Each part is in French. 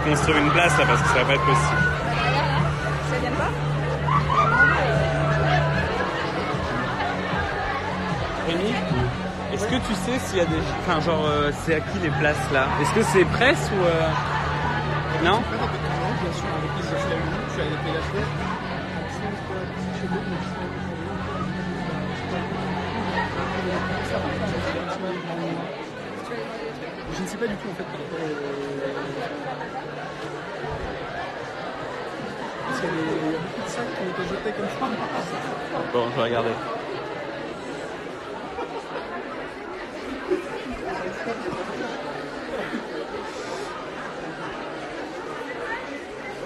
construire une place là parce que ça va pas être possible. Ça vient pas? Rémi, est-ce que tu sais s'il y a des... Enfin genre, c'est à qui les places là? Est-ce que c'est presse ou... Non? Non, bien sûr, avec les fleurs, je suis allé payer la fleur. Je ne sais pas du tout en fait par rapport au... Parce qu'il y a beaucoup de sacs qui ont été jetés comme ça. Bon, je vais regarder.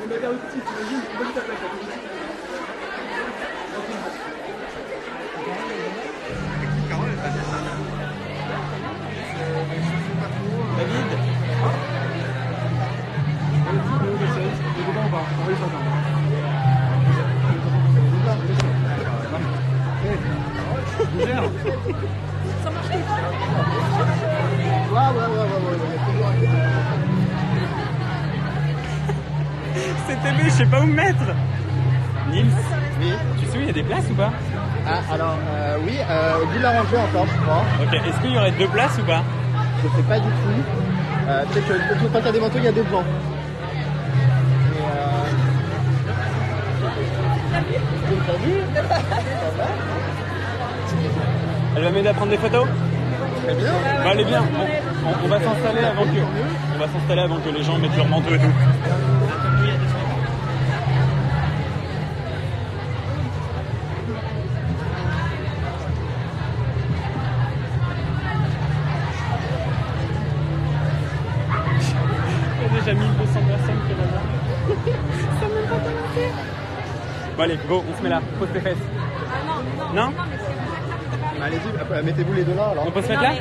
On regarde le petit, t'imagines, une bonne attaque. David? Ça marche C'est TV, je sais pas où me mettre. Nils, Oui. tu sais où il y a des places ou pas? Ah, alors, oui, au bout de la rangée encore, je crois. Ok, est-ce qu'il y aurait 2 places ou pas? Je sais pas du tout. Peut-être que quand il y a des manteaux, il y a 2 devant. T'as vu? Elle va m'aider à prendre des photos? Très bien. Bah, elle est bien. On va s'installer avant que... On va s'installer avant que les gens mettent leur manteau et tout. Il y a déjà 1200 personnes qui sont là. Ça m'a même pas commencé. Bon allez, go, on se met là. Pose tes fesses. Non? Allez-y, mettez-vous les deux là alors. On peut se mettre là?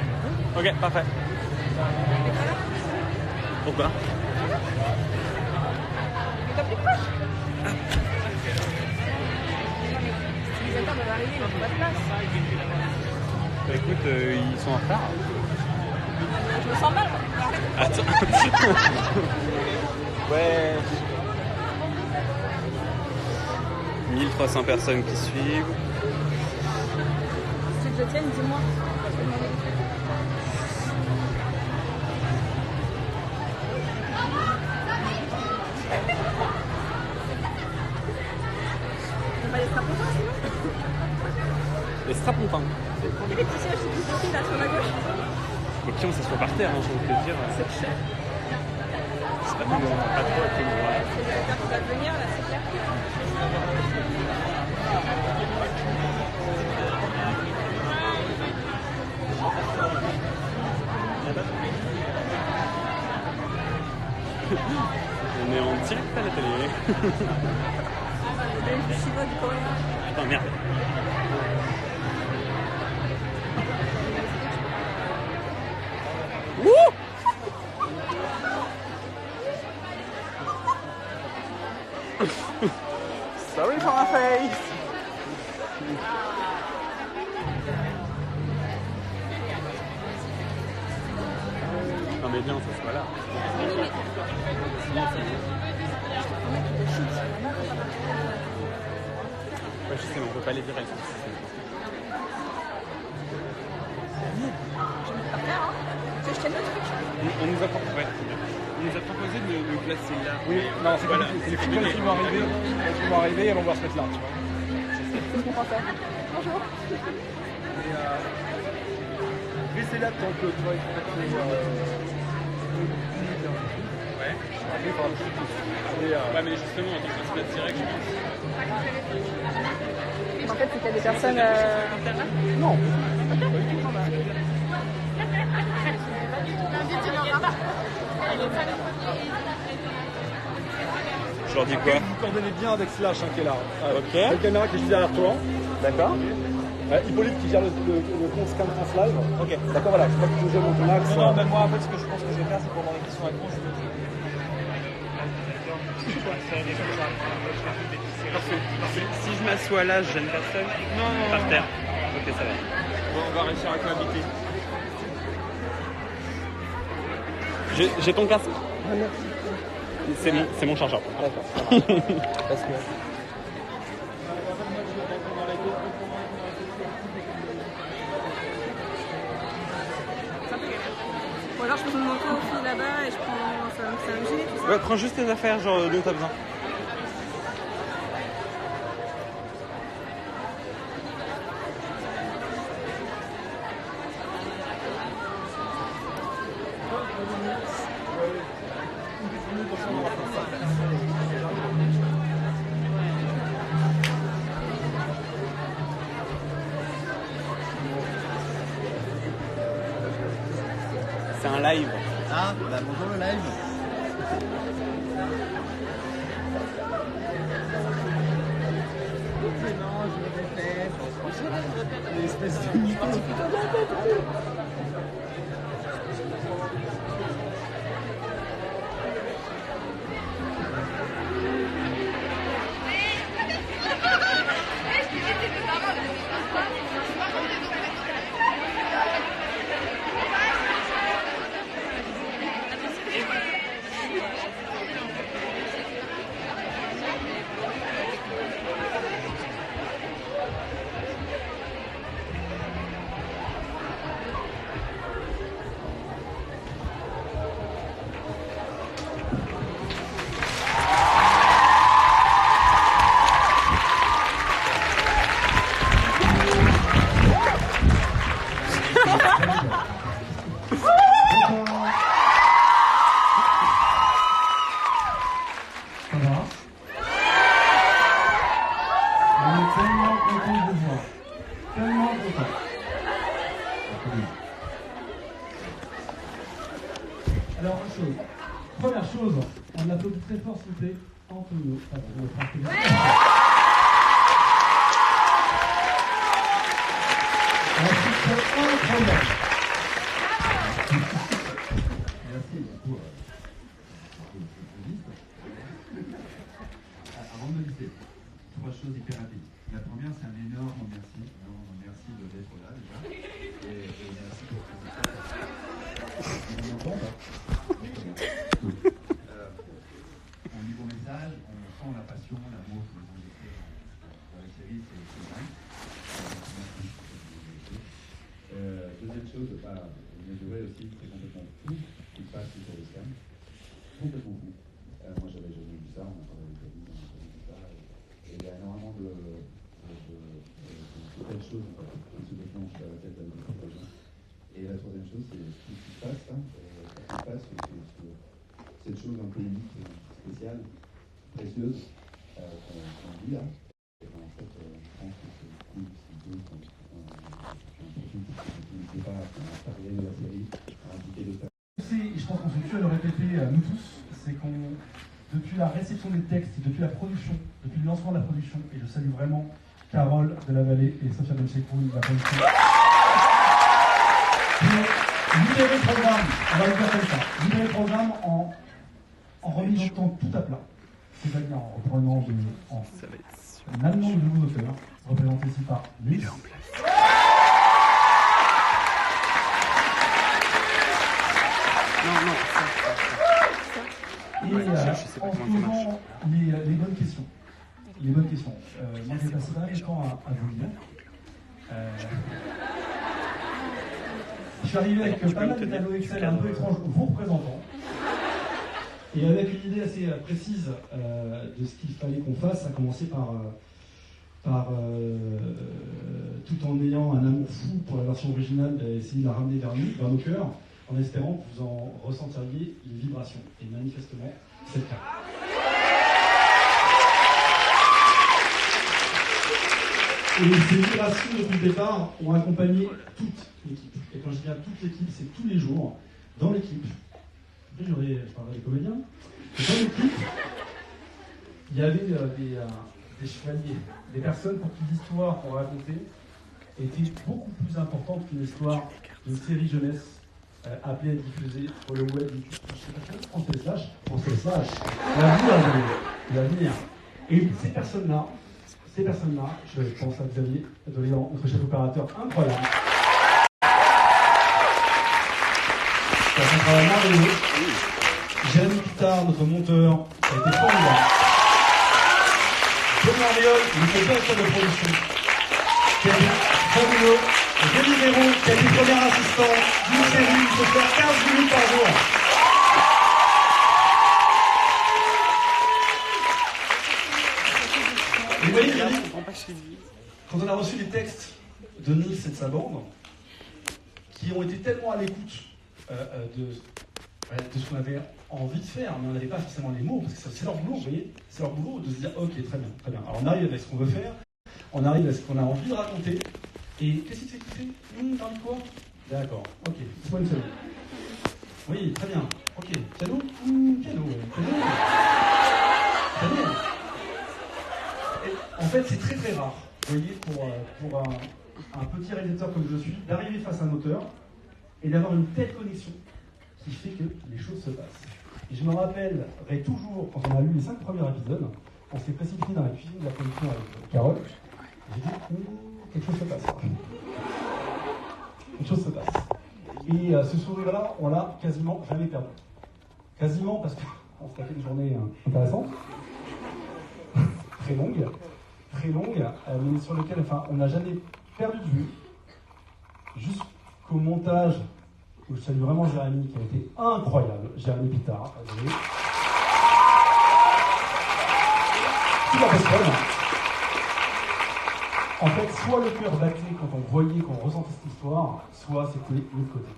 Ok, parfait. Pourquoi? T'as plus proche. Les attentes doivent arriver, ils n'ont pas de place. Bah, écoute, ils sont en retard. Je me sens mal. Attends. Ouais. 1300 personnes qui suivent. Si tu veux que je tienne, dis-moi. On va les strapontins sinon. Les strapontins. Et les petits sièges, c'est plus petit là sur la gauche. Ok, on s'assoit par terre, hein, j'ai envie de te dire. C'est cher. C'est pas trop, pas trop à tout. C'est le gars qui va venir là, c'est clair. On est en direct à la télé. Le festival du coréen. Putain, merde. Wouh! Sorry for my face. Non mais viens, ça se voit là. Ouais, je sais, mais on peut pas les virer. Tu veux que je tienne le truc? On nous a proposé de nous placer là. Oui, non, c'est Voilà. les filles qui vont arriver. Elles vont arriver, elles vont voir se mettre là, tu vois. C'est ce qu'on pensait. Bonjour. Restez là tant que tu vois, il faut mettre les... Ouais. Et, Ouais, mais justement, en tant que place direct, je pense. En fait, c'est qu'il y a des personnes. non. Je leur dis quoi? Vous coordonnez bien avec Slash hein, qui est là. Ok. La caméra qui est juste derrière toi. D'accord. Hippolyte qui gère le compte Scan France Live. Ok. D'accord, voilà. Je crois que tu gères mon axe. Non, mais moi, en fait, ce que je pense que je vais faire, c'est pendant les questions réponses, je vais Si je m'assois là, je gêne personne? Non, Par terre. Ok, ça va. on va réussir à cohabiter. J'ai ton casque. C'est mon chargeur. D'accord. Ça marche. Parce que... Ou alors je peux me monter au fil là-bas et je prends un 5G, tout ça. Ouais, prends juste tes affaires, genre d'où t'as besoin. C'est un live. Ah, bah bonjour le live. Non, je me répète. L'espèce de mytho. Alors, première chose, on applaudit très fort, s'il vous plaît, Antonio. Incroyable. Merci pour avant de me laisser, 3 choses hyper rapides. La première, c'est un énorme merci. Merci d'être là déjà. Et merci pour on lit vos messages, on sent la passion, l'amour que vous avez fait dans la série, c'est vrai. Deuxième chose, mesurer aussi que c'est complètement fou ce qui se passe sur le scan. Complètement fou. Moi, j'avais jamais vu ça, on a parlé avec David, on a parlé de ça. Et il y a énormément de belles choses en fait, qui se déclenchent à la tête de beaucoup de gens. Et la troisième chose, c'est tout ce qui se passe, cette chose un peu unique, spéciale, précieuse, qu'on vit là. Et ben, en fait, je pense que c'est cool, c'est beau, je pas parler de la série, je pense qu'on s'est dû à le répéter, nous tous, c'est qu'on, depuis la réception des textes, depuis la production, depuis le lancement de la production, et je salue vraiment Carole de la Vallée et Sophia Benchekoun de la production, pour libérer le programme, on va le dire comme ça, libérer le programme en remettant tout à plat, c'est-à-dire en reprenant en amenant de nouveaux auteurs, représentés ici par Luis. Et en se posant les bonnes questions. Les bonnes questions. Moi, j'ai passé pas mal de temps à vous lire. Je suis arrivé avec pas mal de tableaux Excel un peu étranges, vous représentant. Et avec une idée assez précise de ce qu'il fallait qu'on fasse, à commencer par tout en ayant un amour fou pour la version originale, essayer de la ramener vers nous, vers nos cœurs, en espérant que vous en ressentiriez les vibrations. Et manifestement, c'est le cas. Et ces vibrations, depuis le départ, ont accompagné toute l'équipe. Et quand je dis bien toute l'équipe, c'est tous les jours, dans l'équipe. Après, je parlerai des comédiens. Et dans l'équipe, il y avait des chevaliers, des personnes pour qui l'histoire qu'on racontait était beaucoup plus importante qu'une histoire d'une série jeunesse appelée à diffuser sur le web, français slash, l'avenir. Et ces personnes-là, je pense à Xavier Doléan, notre chef opérateur incroyable. C'est un travail merveilleux. Jérémy Pitard, notre monteur, a été formidable. Benoît Ariol, notre directeur de production, qui a été fabuleux. Et Denis Véron, qui a été premier assistant d'une série qui se fait 15 minutes par jour. Et vous voyez, quand on a reçu les textes de Nils et de sa bande, qui ont été tellement à l'écoute de ce qu'on avait envie de faire, mais on n'avait pas forcément les mots, parce que c'est leur boulot, vous voyez, c'est leur boulot de se dire ok, très bien, très bien. Alors on arrive avec ce qu'on veut faire, on arrive à ce qu'on a envie de raconter, et qu'est-ce qui te fait kiffer t'as envie de quoi? D'accord, ok, c'est pas une seule. Oui, très bien, ok, piano? Piano, piano. Très bien. Et en fait, c'est très très rare, vous voyez, pour un petit réalisateur comme je suis, d'arriver face à un auteur et d'avoir une telle connexion qui fait que les choses se passent. Et je me rappellerai toujours, quand on a lu les 5 premiers épisodes, on s'est précipité dans la cuisine de la production avec Carole, et j'ai dit, quelque chose se passe. Quelque chose se passe. Et ce sourire-là, on l'a quasiment jamais perdu. Quasiment parce qu'on s'est fait une journée intéressante, très longue, mais sur lequel on n'a jamais perdu de vue, jusqu'au montage, où je salue vraiment Jérémy, qui a été incroyable, Jérémy Pitard. Tout la personne. En fait, soit le cœur battait quand on voyait, quand on ressentait cette histoire, soit c'était l'autre côté.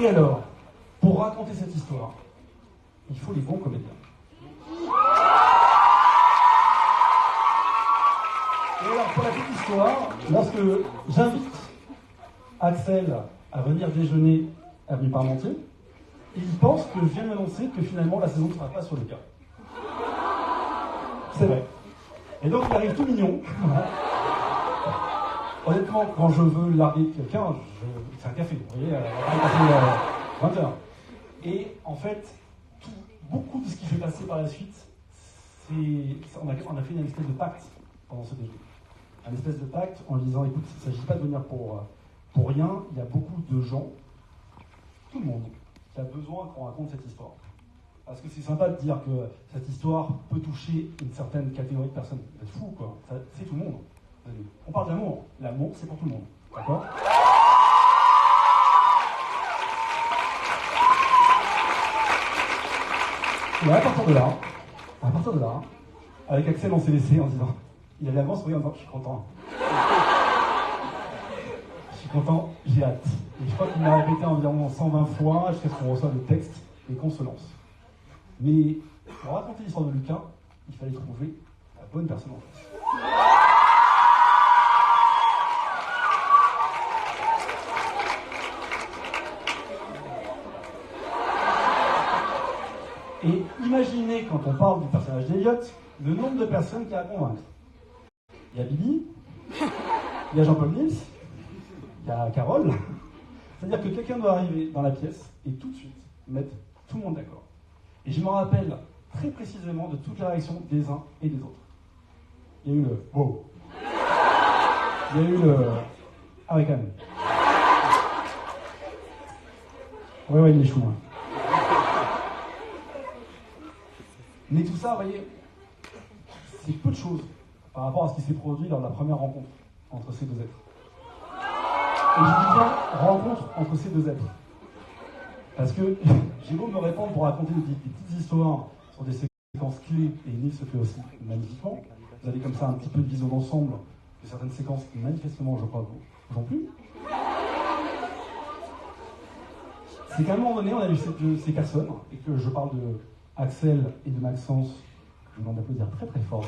Et alors, pour raconter cette histoire, il faut les bons comédiens. Et alors, pour la petite histoire, lorsque j'invite Axel à venir déjeuner à Avenue Parmentier, il pense que je viens d'annoncer que finalement la saison ne sera pas sur le cas. C'est vrai. Et donc il arrive tout mignon. Honnêtement, quand je veux larguer quelqu'un, c'est un café, vous voyez, on va passer 20 heures. Et en fait, beaucoup de ce qui fait passer par la suite, on a fait une espèce de pacte pendant ce déjeuner. Un espèce de pacte en disant, écoute, il ne s'agit pas de venir pour rien, il y a beaucoup de gens, tout le monde, qui a besoin qu'on raconte cette histoire. Parce que c'est sympa de dire que cette histoire peut toucher une certaine catégorie de personnes. Vous êtes fous, quoi. C'est tout le monde. On parle d'amour. L'amour, c'est pour tout le monde. D'accord ? Et à partir de là, avec Axel, on s'est laissé en disant, il avait l'avance, oui, en disant, je suis content. Je suis content, j'ai hâte. Et je crois qu'il m'a répété environ 120 fois jusqu'à ce qu'on reçoive le texte et qu'on se lance. Mais pour raconter l'histoire de Lucas, il fallait trouver la bonne personne en face. Et imaginez, quand on parle du personnage d'Eliott, le nombre de personnes qu'il y a à convaincre. Il y a Bibi, il y a Jean-Paul Nils, il y a Carole. C'est-à-dire que quelqu'un doit arriver dans la pièce et tout de suite mettre tout le monde d'accord. Et je me rappelle très précisément de toute la réaction des uns et des autres. Il y a eu le « wow ». Il y a eu le « ah ouais, quand même ». Ouais, il est chou. Hein. Mais tout ça, vous voyez, c'est peu de choses par rapport à ce qui s'est produit lors de la première rencontre entre ces deux êtres. Et je dis bien rencontre entre ces deux êtres. Parce que j'ai beau me répandre pour raconter des petites histoires sur des séquences clés, et Nils se fait aussi magnifiquement. Vous avez comme ça un petit peu de vision d'ensemble de certaines séquences qui manifestement, je crois, vous non plus. C'est qu'à un moment donné, on a vu ces personnes, et que je parle de Axel et de Maxence, je vous demande d'applaudir très très fort.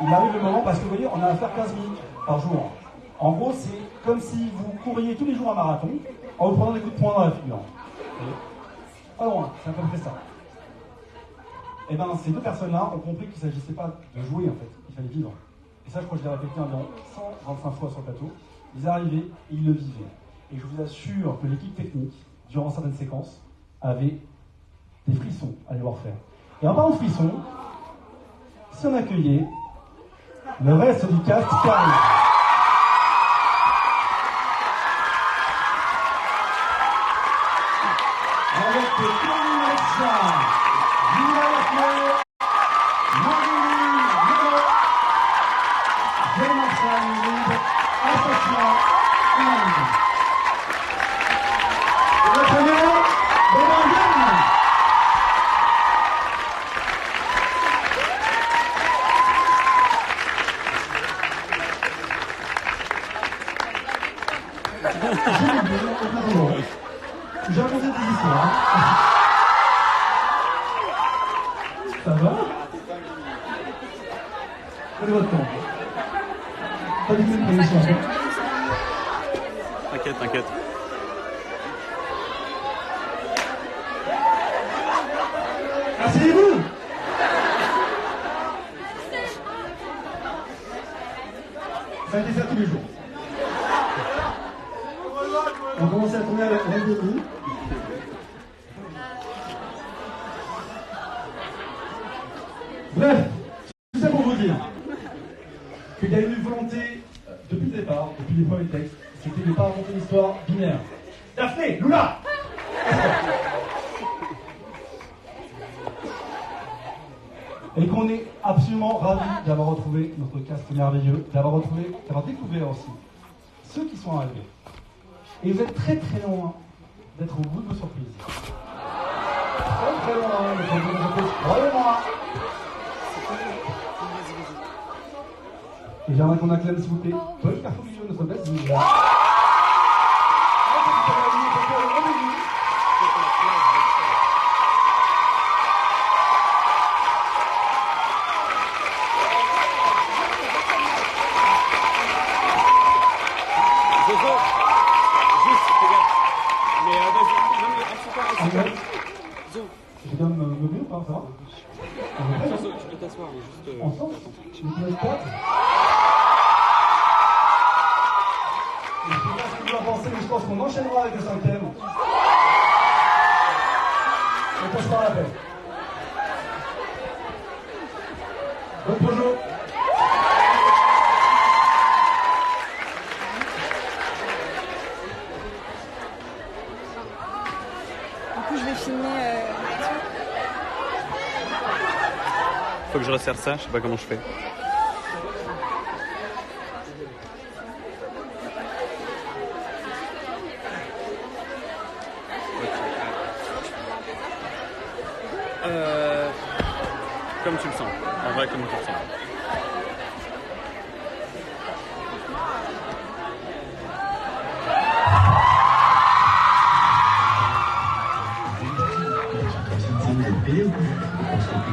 Il arrive le moment, parce que vous voyez, on a à faire 15 minutes par jour. En gros, c'est comme si vous couriez tous les jours un marathon en vous prenant des coups de poing dans la figure. Pas loin, c'est à peu près ça. Et bien, ces deux personnes-là ont compris qu'il ne s'agissait pas de jouer, en fait, il fallait vivre. et ça je crois que je l'ai répété environ 125 fois sur le plateau, ils arrivaient et ils le vivaient. Et je vous assure que l'équipe technique, durant certaines séquences, avait des frissons à les voir faire. Et en parlant de frissons, si on accueillait le reste du cast qui arrive. Avec Camille Alexa, Lina Lafleur, Marie-Louise Melo, Jean-Marcel Linde, Assassin, Anne. Et le premier, Bernard Yann. J'ai raconté des histoires. Ça va? Prenez votre temps. Pas du tout de prévision. T'inquiète, t'inquiète. Asseyez-vous! Ça a été ça tous les jours. On commençait à tourner avec demi. Bref, tout ça pour vous dire qu'il y a eu une volonté depuis le départ, depuis les premiers textes, c'était de ne pas raconter une histoire binaire. Daphné, Lula! Et qu'on est absolument ravis d'avoir retrouvé notre cast merveilleux, d'avoir découvert aussi ceux qui sont arrivés. Et vous êtes très très loin d'être au bout de vos surprises. Très très loin d'être au bout de vos surprises. Croyez-moi. Et j'aimerais qu'on acclame s'il vous plaît Paul Carfouillot, notre best DJ. Je viens de me meubler ou pas, ça va? Tu peux t'asseoir, mais juste... Ensemble? Tu me laisses pas? Je sais pas ce que tu vas penser, mais je pense qu'on enchaînera avec le 5e. On passe par la paix. Bon projo. Du coup, je vais filmer. Faut que je resserre ça, je sais pas comment je fais. Comme tu le sens. En vrai, comme tu le sens.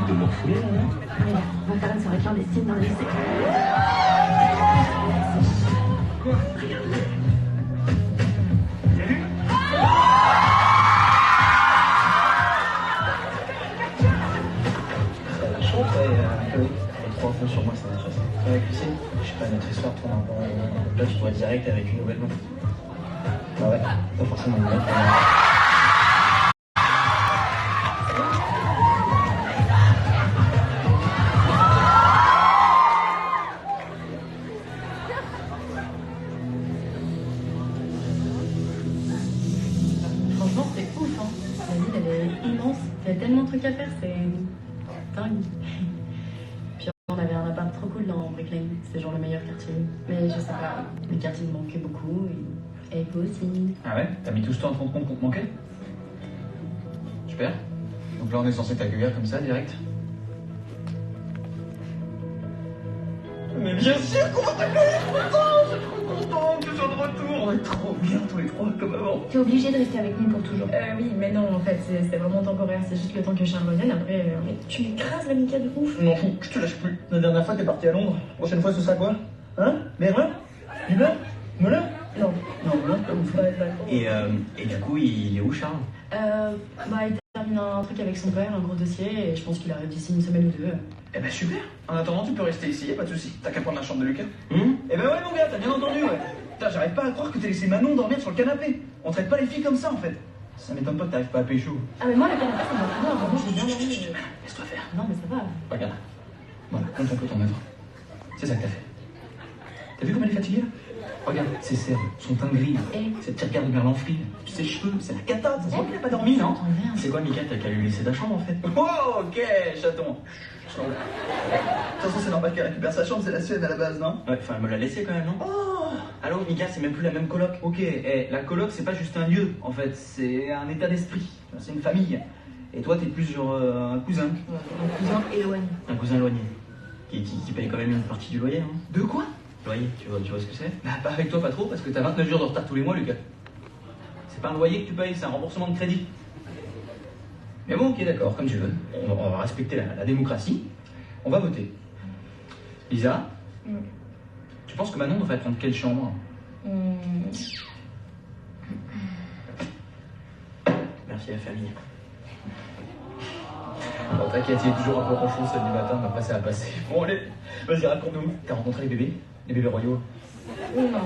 De morfler, On va faire une soirée clandestine dans le lycée. Les 3 enfants sur moi, c'est déjà ça. Avec Lucille, je sais pas, notre histoire tourne un peu. Là, tu pourrais direct avec une nouvelle meuf. Bah ouais, pas forcément une meuf. Franchement, c'est ouf, hein. La ville, elle est immense. Il y a tellement de trucs à faire, c'est dingue. Puis on avait un appart trop cool dans Brick Lane. C'est genre le meilleur quartier. Mais je sais pas, le quartier me manquait beaucoup. Et vous aussi. Ah ouais? T'as mis tout ce temps en compte pour te manquer? Super. Donc là, on est censé t'accueillir comme ça, direct? Mais bien sûr qu'on va t'accueillir! Je suis trop content que tu sois de retour! On est trop bien tous les trois, comme avant! T'es obligé de rester avec nous pour toujours. Oui, mais non, en fait, c'est vraiment temporaire. C'est juste le temps que Charles revienne. Après, mais tu m'écrases, l'amica de ouf. Je m'en fous, je te lâche plus. La dernière fois, t'es parti à Londres. Prochaine fois, ce sera quoi? Hein? Berlin? Dublin? Melun? Non, Non, Melun, pas ouf. pas ouf. Et du coup, il est où, Charles? Bah, il était à termine un truc avec son père, un gros dossier, et je pense qu'il arrive d'ici une semaine ou deux. Eh ben super. En attendant, tu peux rester ici, y'a pas de soucis. T'as qu'à prendre la chambre de Lucas. Eh ben ouais, mon gars, t'as bien entendu, ouais. Putain, j'arrive pas à croire que t'aies laissé Manon dormir sur le canapé. On traite pas les filles comme ça, en fait. Ça m'étonne pas que t'arrives pas à pécho. Ah, mais moi, le canapé, ça m'a fait peur. Vraiment, j'ai bien dormi. Laisse-toi faire. Non, mais ça va. Regarde. Voilà, compte un peu ton œuvre. C'est ça que t'as fait. T'as vu comme elle est fatiguée là? Regarde, ses cernes, son teint gris, cette petite regard de merlan frit, ses cheveux, c'est la cata, ça se voit qu'elle a pas dormi, non? C'est quoi, Mika, t'as qu'à lui laisser ta chambre en fait? Oh, ok, chaton. De toute façon, c'est normal qu'elle récupère sa chambre, c'est la sienne à la base, non? Ouais, enfin, elle me l'a laissé quand même, non? Oh! Allô, Mika, c'est même plus la même coloc. Ok, la coloc, c'est pas juste un lieu, en fait, c'est un état d'esprit, c'est une famille. Et toi, t'es plus genre un cousin. Un cousin éloigné. Un cousin éloigné. Qui paye quand même une partie du loyer, hein. De quoi? Loyer, tu vois ce que c'est? Bah, pas avec toi, pas trop, parce que t'as 29 jours de retard tous les mois, Lucas. C'est pas un loyer que tu payes, c'est un remboursement de crédit. Mais bon, ok, d'accord, comme tu veux. On va respecter la démocratie. On va voter. Lisa, tu penses que Manon devrait prendre quelle chambre? Merci la famille. Bon, t'inquiète, il est toujours un peu ronchon samedi matin, mais après ça va passer. Bon, allez, vas-y, raconte-nous. T'as rencontré les bébés? Les bébés royaux? Non.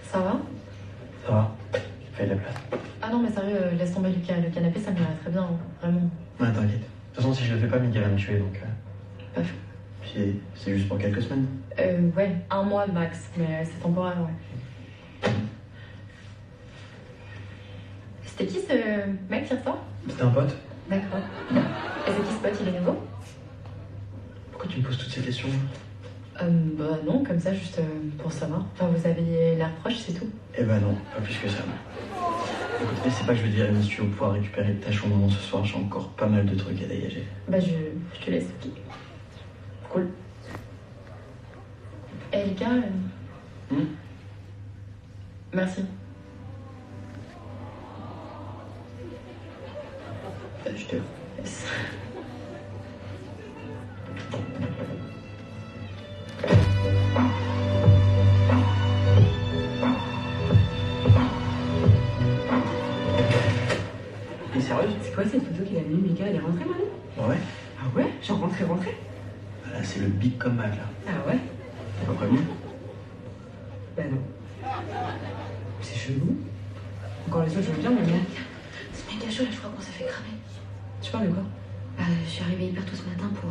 Ça va? Ça va, fais de la place. Ah non, mais sérieux, laisse tomber Lucas. Le canapé, ça m'irait très bien, hein. Vraiment. Ouais, t'inquiète. De toute façon, si je le fais pas, Mika va me tuer, donc... Pas fou. Puis c'est juste pour quelques semaines. Ouais, 1 mois max, mais c'est temporaire, ouais. C'était qui ce mec sur toi? C'était un pote. D'accord. Et c'est qui ce pote? Il est nouveau? Pourquoi tu me poses toutes ces questions? Bah non, comme ça, juste pour savoir. Enfin, vous aviez l'air proche, c'est tout. Eh ben non, pas plus que ça. Écoute, mais c'est pas que je veux dire, mais si tu veux pouvoir récupérer ta chambre ce soir, j'ai encore pas mal de trucs à dégager. Bah je te laisse, ok. Cool. Eh les gars, merci. Je te laisse. T'es sérieuse? C'est quoi cette photo qu'il a mis, Mika? Elle est rentrée, Manon? Ouais. Ah ouais? Genre rentrée? Là, c'est le big comeback, là. Ah ouais? T'es pas prévenu? Bah non. C'est chelou. Encore les autres, je veux bien, mais merde. C'est méga chaud là, je crois qu'on s'est fait cramer. Tu parles de quoi? Je suis arrivée hyper tôt ce matin pour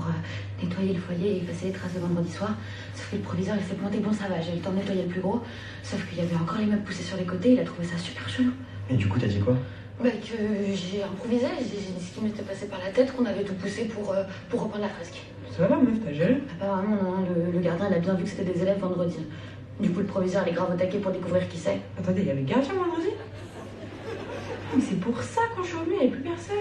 nettoyer le foyer et effacer les traces de vendredi soir. Sauf que le proviseur il s'est pointé, bon ça va, j'ai eu le temps de nettoyer le plus gros. Sauf qu'il y avait encore les meubles poussés sur les côtés, il a trouvé ça super chelou. Et du coup, t'as dit quoi? Bah que j'ai improvisé, j'ai dit ce qui m'était passé par la tête, qu'on avait tout poussé pour reprendre la fresque. Ça va, meuf, t'as géré? Apparemment non, le gardien il a bien vu que c'était des élèves vendredi. Du coup le proviseur il est grave au taquet pour découvrir qui c'est. Attendez, il y avait gardien vendredi? Mais c'est pour ça quand je suis revenue, il n'y avait plus personne.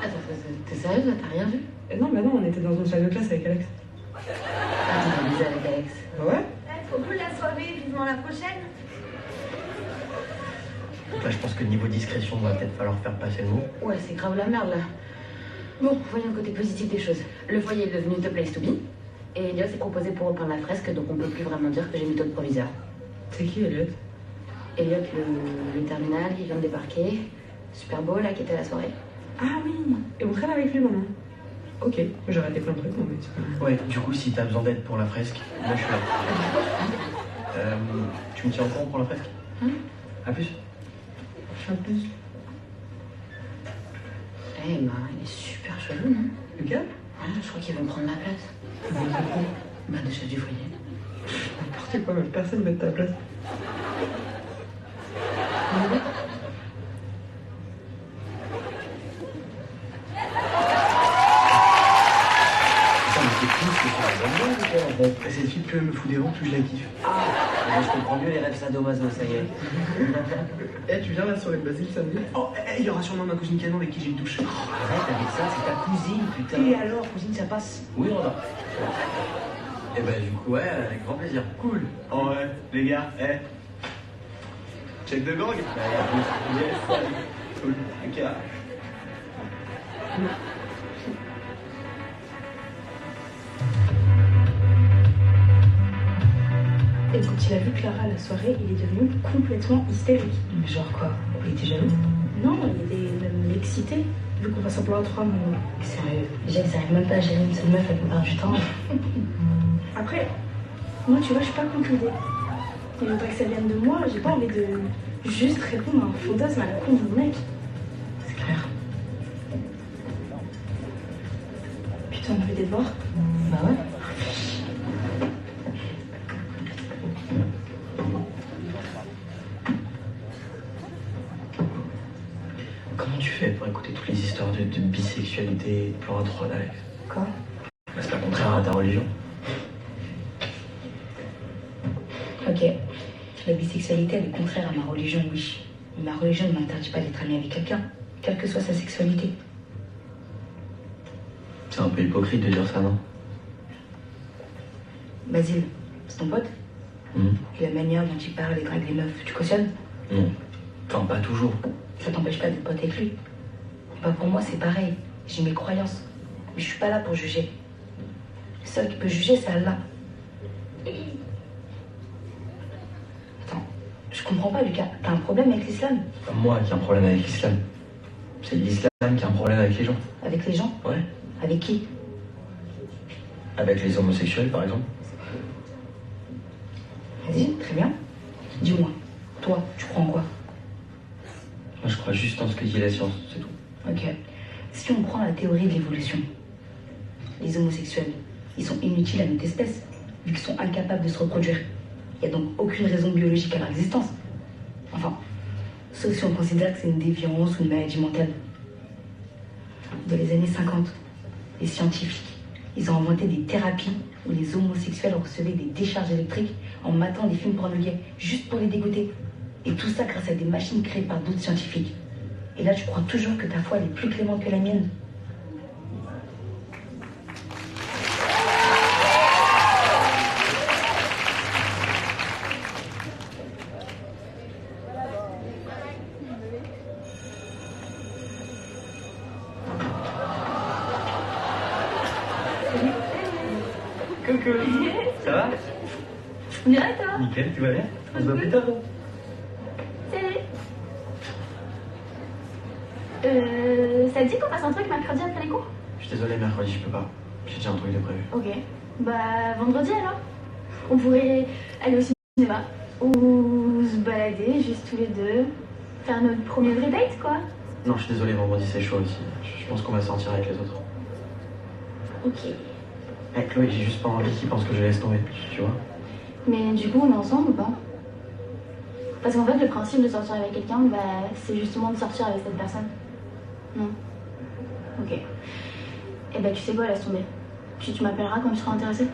Attends, t'es sérieuse là, t'as rien vu? Non, bah non, on était dans une salle de classe avec Alex. Ah, t'as visé avec Alex. Ah ouais? Trop cool la soirée, vivement la prochaine. Donc là, je pense que niveau discrétion, il va peut-être falloir faire passer le mot. Ouais, c'est grave la merde là. Bon, voyons le côté positif des choses. Le foyer est devenu The Place to Be. Et Elliot s'est proposé pour reprendre la fresque, donc on peut plus vraiment dire que j'ai mis taux de proviseur. C'est qui, Elliot? Elliot, le terminal, il vient de débarquer. Super beau là, qui était à la soirée. Ah oui, et on traîne avec lui maintenant. Ok, j'ai arrêté plein de trucs, non mais c'est pas... Ouais, du coup, si t'as besoin d'aide pour la fresque, là, je suis là. Tu me tiens au courant pour la fresque? À plus. Un plus. Eh ben, il est super chelou, non? Lucas? Ouais, je crois qu'il veut me prendre ma place. Bah, de chef du foyer. N'importe quoi, même personne ne veut de ta place. Cette fille, plus elle me fout des ronds, plus je la kiffe. Je comprends mieux les rêves sadomaso, ça y est. Eh, tu viens là sur les Basile samedi? Oh, il y aura sûrement ma cousine Canon avec qui j'ai une touche. Arrête avec ça, c'est ta cousine, putain. Et alors, cousine, ça passe? Oui, Roda. Eh ben, du coup, ouais, avec grand plaisir. Cool. Oh, ouais, les gars, check de gang? Yes, cool. Ok. Et quand il a vu Clara à la soirée, il est devenu complètement hystérique. Mais genre quoi? Il était jaloux? Non, il était même excité, vu qu'on va semblant à 3 mois. Sérieux, j'arrive même pas à gérer une seule meuf la plupart du temps. Après, moi, tu vois, je suis pas contre l'idée. Il faudrait que ça vienne de moi, j'ai pas envie de juste répondre à un fantasme à la con de mon mec. C'est clair. Putain, on avait des devoirs. Bah ouais. Comment tu fais pour écouter toutes les histoires de bisexualité, de plan à 3 d'Alex? Quoi? Bah, c'est pas contraire à ta religion. Ok. La bisexualité, elle est contraire à ma religion, oui. Mais ma religion ne m'interdit pas d'être amie avec quelqu'un, quelle que soit sa sexualité. C'est un peu hypocrite de dire ça, non? Basile, c'est ton pote? La manière dont il parle et drague les meufs, tu cautionnes? Non. Enfin, pas toujours. Ça t'empêche pas d'être pote avec lui. Bah pour moi, c'est pareil. J'ai mes croyances. Mais je suis pas là pour juger. Le seul qui peut juger, c'est Allah. Attends, je comprends pas, Lucas. T'as un problème avec l'islam? C'est pas moi qui ai un problème avec l'islam. C'est l'islam qui a un problème avec les gens. Avec les gens? Ouais. Avec qui? Avec les homosexuels, par exemple. Vas-y, très bien. Dis-moi, toi, tu crois en quoi? Moi, je crois juste en ce que dit la science, c'est tout. Ok. Si on prend la théorie de l'évolution, les homosexuels, ils sont inutiles à notre espèce, vu qu'ils sont incapables de se reproduire. Il n'y a donc aucune raison biologique à leur existence. Enfin, sauf si on considère que c'est une déviance ou une maladie mentale. Dans les années 50, les scientifiques, ils ont inventé des thérapies où les homosexuels recevaient des décharges électriques en matant des films porno gays, juste pour les dégoûter. Et tout ça grâce à des machines créées par d'autres scientifiques. Et là, tu crois toujours que ta foi elle est plus clémente que la mienne? Coucou. Ça va? On est là, toi? Nickel, tu vas bien? On se voit plus tard. Salut. Ça te dit qu'on fasse un truc mercredi après les cours? Je suis désolé, mercredi, je peux pas. J'ai déjà un truc de prévu. Ok. Bah, vendredi alors? On pourrait aller au cinéma. Ou se balader juste tous les deux. Faire notre premier vrai date, quoi. Non, je suis désolé, vendredi, c'est chaud aussi. Je pense qu'on va sortir avec les autres. Ok. Eh, Chloé, j'ai juste pas envie qu'ils pensent que je laisse tomber, tu vois? Mais du coup, on est ensemble ou pas? Parce qu'en fait, le principe de sortir avec quelqu'un, bah, c'est justement de sortir avec cette personne. Non? Ok. Eh ben, tu sais quoi, laisse tomber. Tu m'appelleras quand tu seras intéressée?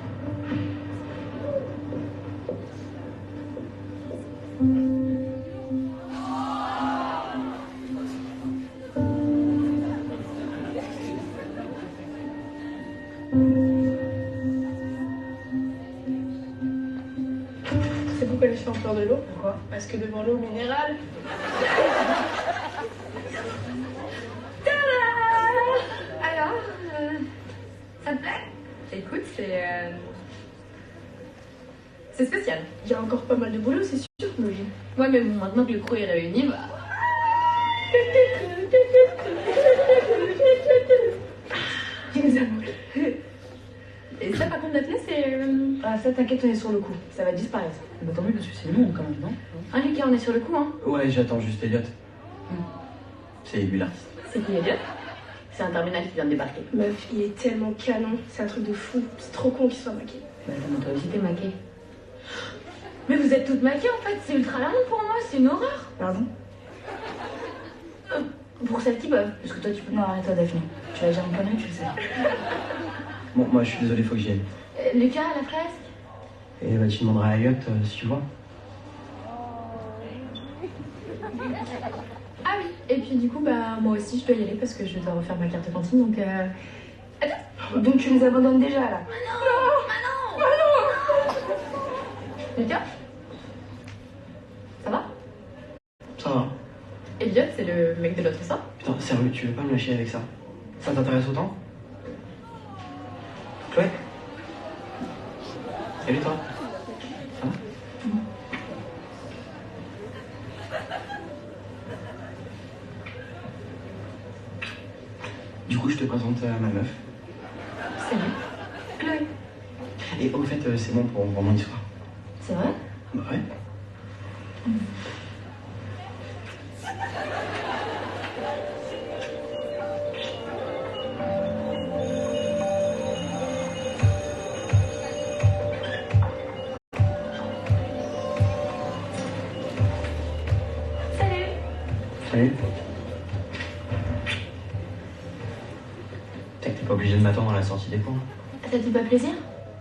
C'est pourquoi je suis en fleur de l'eau. Pourquoi? Parce que devant l'eau minérale. Alors, ça te plaît? Écoute, c'est spécial. Il y a encore pas mal de boulot, c'est sûr, mais... Ouais, mais bon, maintenant que le crew est réuni, bah... Les amours. Et ça, par contre, d'appeler, c'est... Ah, ça, t'inquiète, on est sur le coup. Ça va disparaître. Bah, tant mieux, parce que c'est long quand même, non? Ah, Lucas, on est sur le coup, hein. Ouais, j'attends juste Elliot. C'est lui l'artiste. C'est qui, Elliot? C'est un terminal qui vient de débarquer. Meuf, il est tellement canon, c'est un truc de fou. C'est trop con qu'il soit maquillé. Bah, attends, toi aussi, t'es maquée. Mais vous êtes toutes maquillées, en fait. C'est ultra la honte pour moi, c'est une horreur. Pardon? Pour celles qui peuvent. Parce que toi, tu peux... Non, arrête-toi, Daphné. Tu vas dire une connerie, tu le sais. Bon, moi, je suis désolé, faut que j'y aille. Lucas, la fresque? Et bah, tu demanderas à Elliot si tu vois. Et puis du coup, bah moi aussi je dois y aller parce que je dois refaire ma carte cantine, donc attends. Donc tu les abandonnes déjà là. Lucas, ça va? Ça va. Elliot, c'est le mec de l'autre histoire. Putain, sérieux, tu veux pas me lâcher avec ça? Ça t'intéresse autant? Chloé? Salut toi. Ça va? Du coup, je te présente ma meuf. Salut. Chloé. Et au fait, c'est bon pour mon histoire. C'est vrai? Bah ouais. Salut. T'es pas obligé de m'attendre à la sortie des cours. Ça te fait pas plaisir?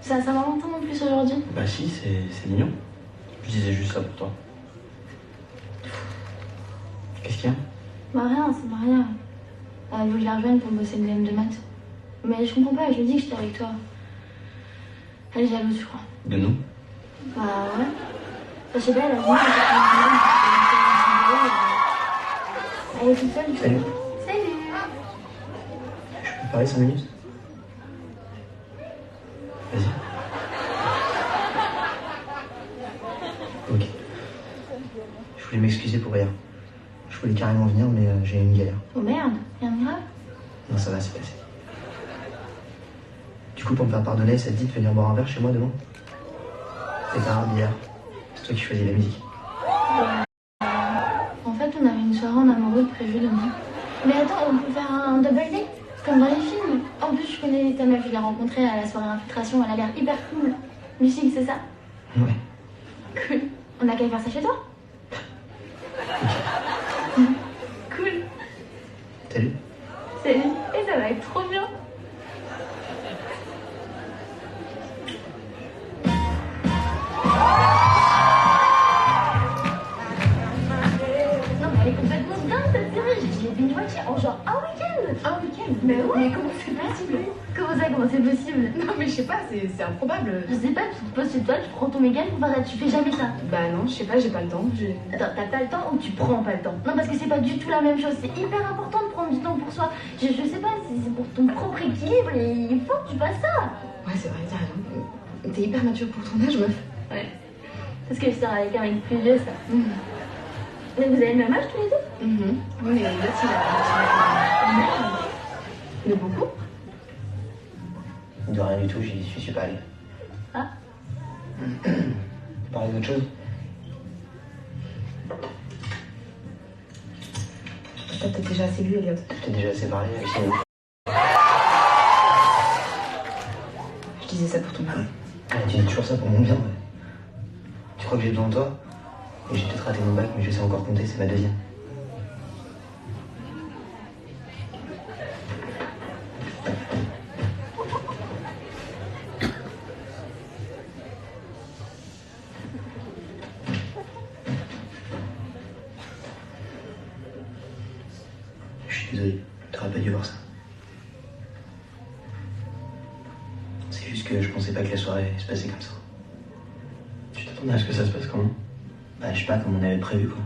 Ça va longtemps en plus aujourd'hui. Bah si, c'est mignon. Je disais juste ça pour toi. Qu'est-ce qu'il y a? Bah rien, c'est pas rien. Elle veut que je la rejoigne pour bosser le DM de maths. Mais je comprends pas, je lui dis que j'étais avec toi. Elle est jalouse, je crois. De nous? Bah ouais. Enfin, je sais pas, elle a vu elle est toute seule, tu Salut. vois. Salut. Je peux parler 5 minutes? Vas-y. Ok. Je voulais m'excuser pour hier. Je voulais carrément venir, mais j'ai eu une galère. Oh merde, rien de grave. Non, ça va, c'est passé. Du coup, pour me faire pardonner, ça te dit de venir boire un verre chez moi demain? C'est tard, bière. C'est toi qui choisis la musique. En fait, on avait une soirée en amoureux prévue demain. Mais attends, on peut faire un double date comme dans les films. En plus, je connais ta meuf, je l'ai rencontrée à la soirée infiltration, elle a l'air hyper cool. Lucie, c'est ça? Ouais. Cool. On a qu'à faire ça chez toi? Cool. Salut. Salut. Et ça va être trop bien. Non mais elle est complètement dingue cette série. Je l'ai binge-watchée en genre un week-end. Un week-end? Mais ouais. Mais comment c'est possible? Comment ça, comment c'est possible? Non mais je sais pas, c'est improbable. Je sais pas, tu te poses chez toi, tu prends ton mégal pour faire ça. Tu fais jamais ça. Bah non, je sais pas, j'ai pas le temps. Attends, t'as pas le temps ou tu prends pas le temps? Non, parce que c'est pas du tout la même chose. C'est hyper important de prendre du temps pour soi. Je sais pas, c'est pour ton propre équilibre et il faut que tu fasses ça. Ouais, c'est vrai, t'as raison. T'es hyper mature pour ton âge, meuf. Ouais. Parce que je sors avec un mec plus vieux, ça. Mais vous avez le même âge tous les deux? Oui, mais là, il a... Merde. De beaucoup? De rien du tout, j'y suis pas allé. Ah. Parler d'autre chose? T'as peut-être déjà assez lu, Elliot. T'es déjà assez parlé avec Simon. Je disais ça pour ton mari. Ah, tu dis toujours ça pour mon bien, ouais. Tu crois que j'ai besoin de toi? Et j'ai peut-être raté mon bac, mais je sais encore compter, c'est ma deuxième. Je suis désolé, t'aurais pas dû voir ça. C'est juste que je pensais pas que la soirée se passait comme ça. Tu t'attendais à ce que ça se passe comment? Bah, je sais pas, comme on avait prévu, quoi.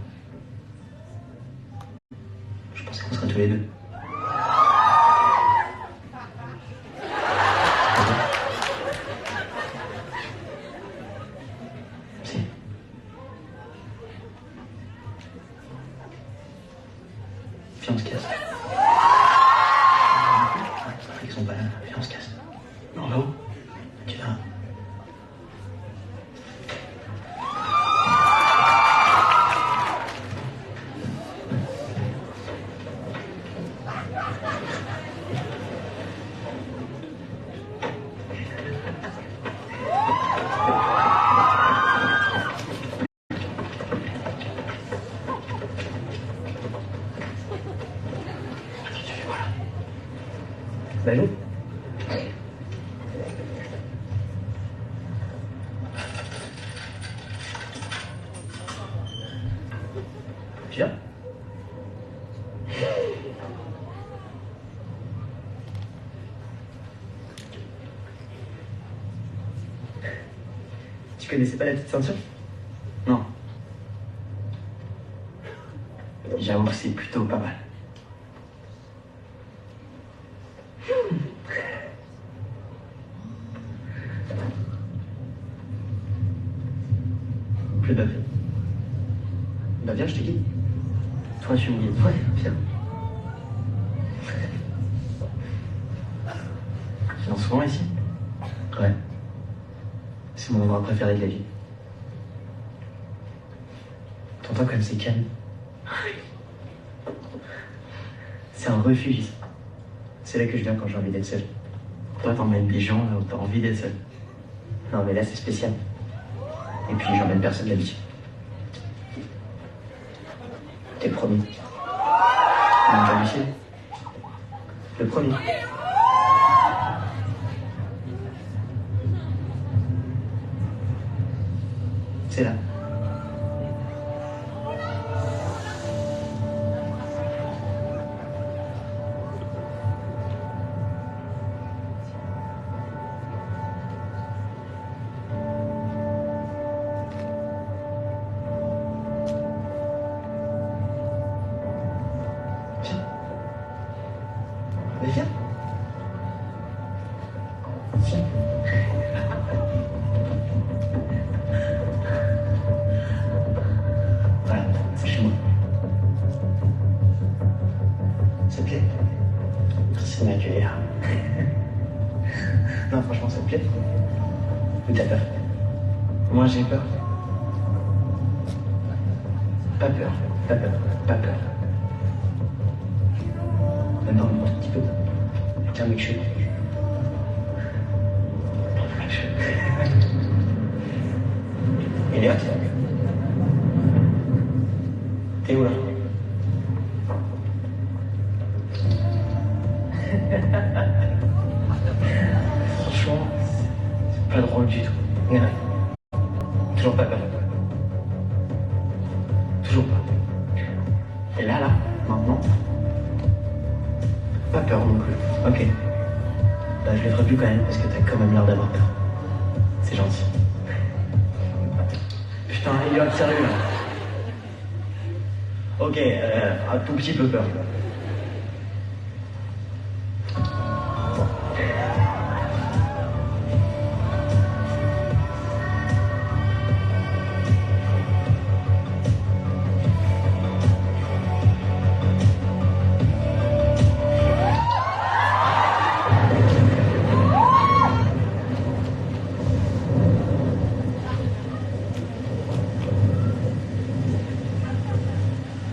Je pensais qu'on serait tous les deux. Si. Viens, on se casse. Ils sont pas là. Viens, on se casse. Non, là-haut. Tu verras. Bah, joue. Tu viens? Tu connaissais pas la petite ceinture? Non. J'avoue que c'est plutôt pas mal. Plus de papier. Bah viens, je te guide. Toi, tu me guides. Ouais, viens. Tu viens souvent ici? Ouais. C'est mon endroit préféré de la ville. T'entends comme c'est calme? C'est un refuge ici. C'est là que je viens quand j'ai envie d'être seul. Toi, t'emmènes des gens là où t'as envie d'être seul. Non, mais là, c'est spécial. Et puis, j'emmène personne d'habitude. T'es le premier. Mon domicile. Le premier. C'est là. Mais viens. Viens. Voilà, c'est chez moi. Ça te plaît? Merci de m'accueillir. Non, franchement, ça te plaît? Ou t'as peur? Moi, j'ai peur. Pas peur, pas peur, pas peur. Maintenant, un petit peu. Tiens, mec, je suis. Elliot? T'es où là? Franchement, c'est pas drôle du tout. Regarde. Toujours pas peur. Toujours pas. Et là, maintenant. Pas peur non plus. Ok. Bah, je le ferai plus quand même parce que t'as quand même l'air d'avoir peur. C'est gentil. Putain, Elliot, sérieux là. Ok, un tout petit peu peur.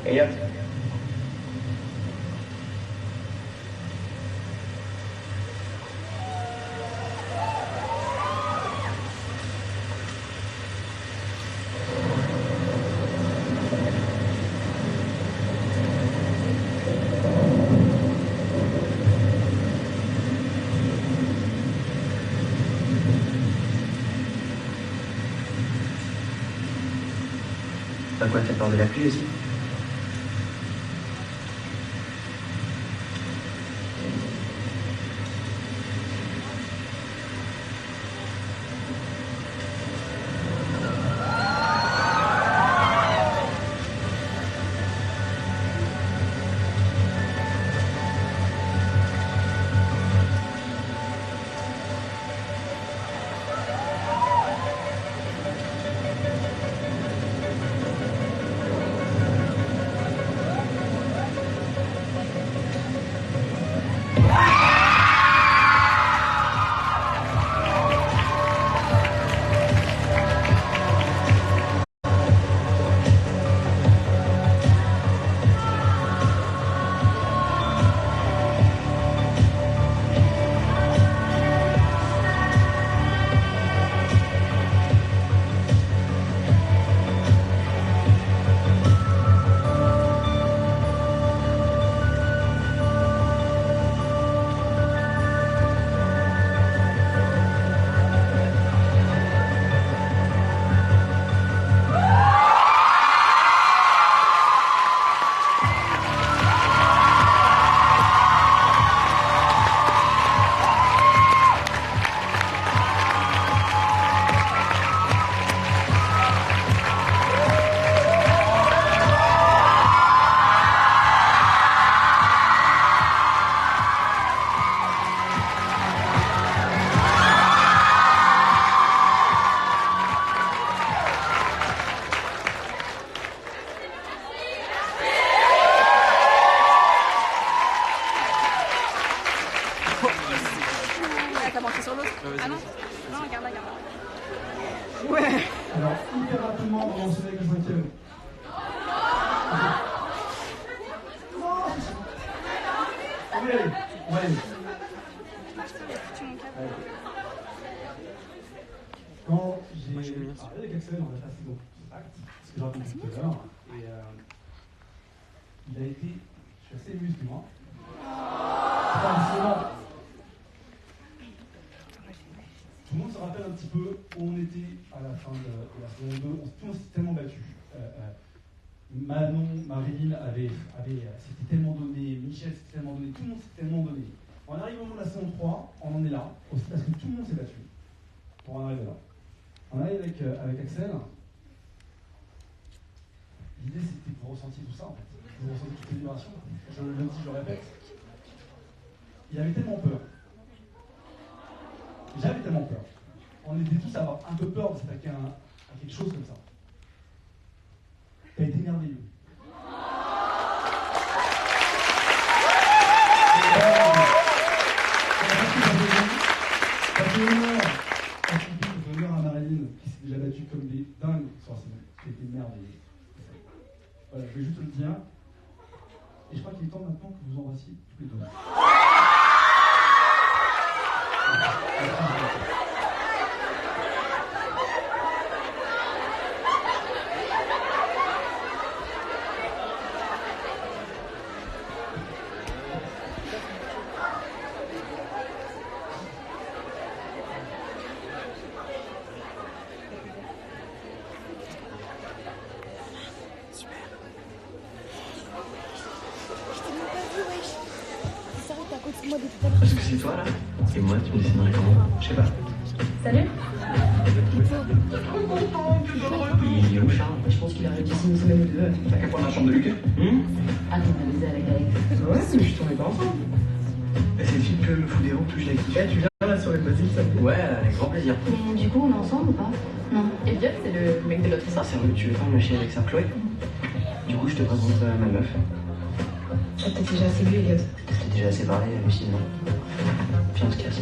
Elliot. Bah quoi, t'as peur de la pluie aussi? Ah non, non, garde la. Ouais. Alors, hyper rapidement, on va enchaîner avec le 5e. Ouais. Quand j'ai parlé avec Axel, on a passé donc acte, ce que j'ai raconté tout à l'heure, et il a été, je suis assez ému, excuse-moi. Tout le monde se rappelle un petit peu où on était à la fin de la saison 2, tout le monde s'était tellement battu. Manon, Marilyn s'était tellement donné, Michel s'était tellement donné, tout le monde s'était tellement donné. On arrive au moment de la saison 3, on en est là, aussi parce que tout le monde s'est battu pour en arriver là. On arrive avec Axel. L'idée c'était que vous ressentiez tout ça en fait, que vous ressentiez toutes les vibrations. Je le dis, je le répète. Il avait tellement peur. J'avais tellement peur. On était tous à avoir un peu peur de s'attaquer à quelque chose comme ça. Ça a été merveilleux. Ça fait honneur à Marilyn, qui s'est déjà battue comme des dingues sur la scène. C'était merveilleux. Voilà, je vais juste le dire. Et je crois qu'il est temps maintenant que vous embrassiez tous les deux. Parce que c'est toi là, et moi tu me dessinerais comment? Je sais pas. Salut. Il est où Charles? Je pense qu'il a réussi une semaine ou deux. T'as qu'à prendre la chambre de Lucas? Ah, t'es pas baisé avec Alex. Ouais, mais je tournais pas ensemble. C'est le film que le fou des roues que je l'ai kiffé. Tu viens là sur les basiques, ça? Ouais, avec grand plaisir. Mais du coup, on est ensemble ou pas? Non. Et Elliot, c'est le mec de l'autre histoire. C'est vrai, tu veux pas me lâcher avec ça, Chloé? Du coup, je te présente ma meuf. Ça t'a déjà assez vu, Elliot. Je t'ai déjà assez parlé, Lucille, non? Puis on se casse.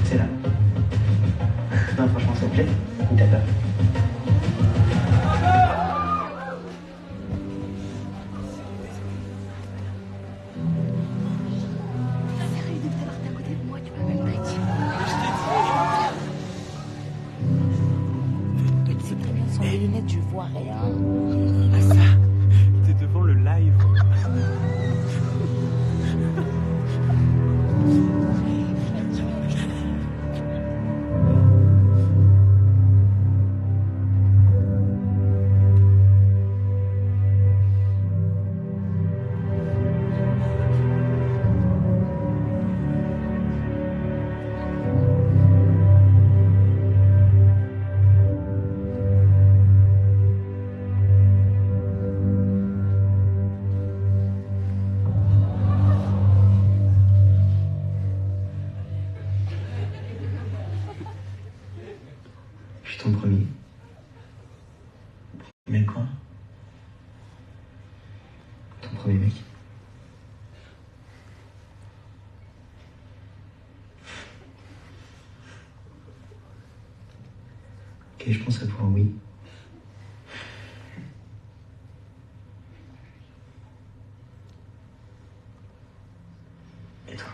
C'est là. Non, franchement, ça te plaît? Ou t'as peur? Sans les lunettes, tu vois rien. Ah ça, t'es devant le live. Je suis ton premier. Mais quoi? Ton premier mec. Ok, je penserais pour un oui. Et toi?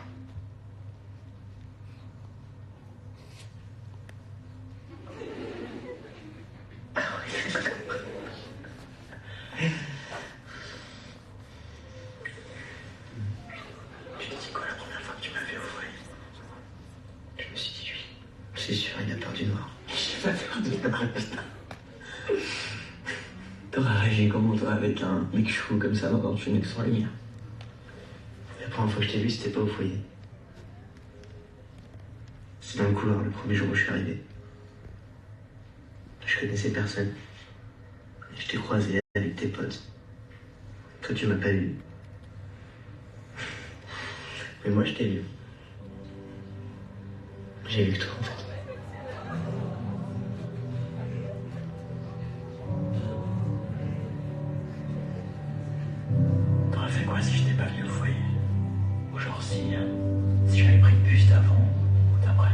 Tu t'es dit quoi la première fois que tu m'as vu au foyer? Je me suis dit lui. C'est sûr, il a peur du noir. J'ai pas peur du noir, putain. T'aurais réagi comment toi avec un mec chou comme ça dans une mec sans lumière? La première fois que je t'ai vu, c'était pas au foyer. C'est dans le couloir le premier jour où je suis arrivé. Je connaissais personne. Je t'ai croisé avec tes potes. Toi, tu m'as pas vu. Mais moi, je t'ai vu. J'ai vu que toi, en fait. T'aurais fait quoi si je t'ai pas venu au foyer? Ou genre si j'avais pris le bus d'avant ou d'après?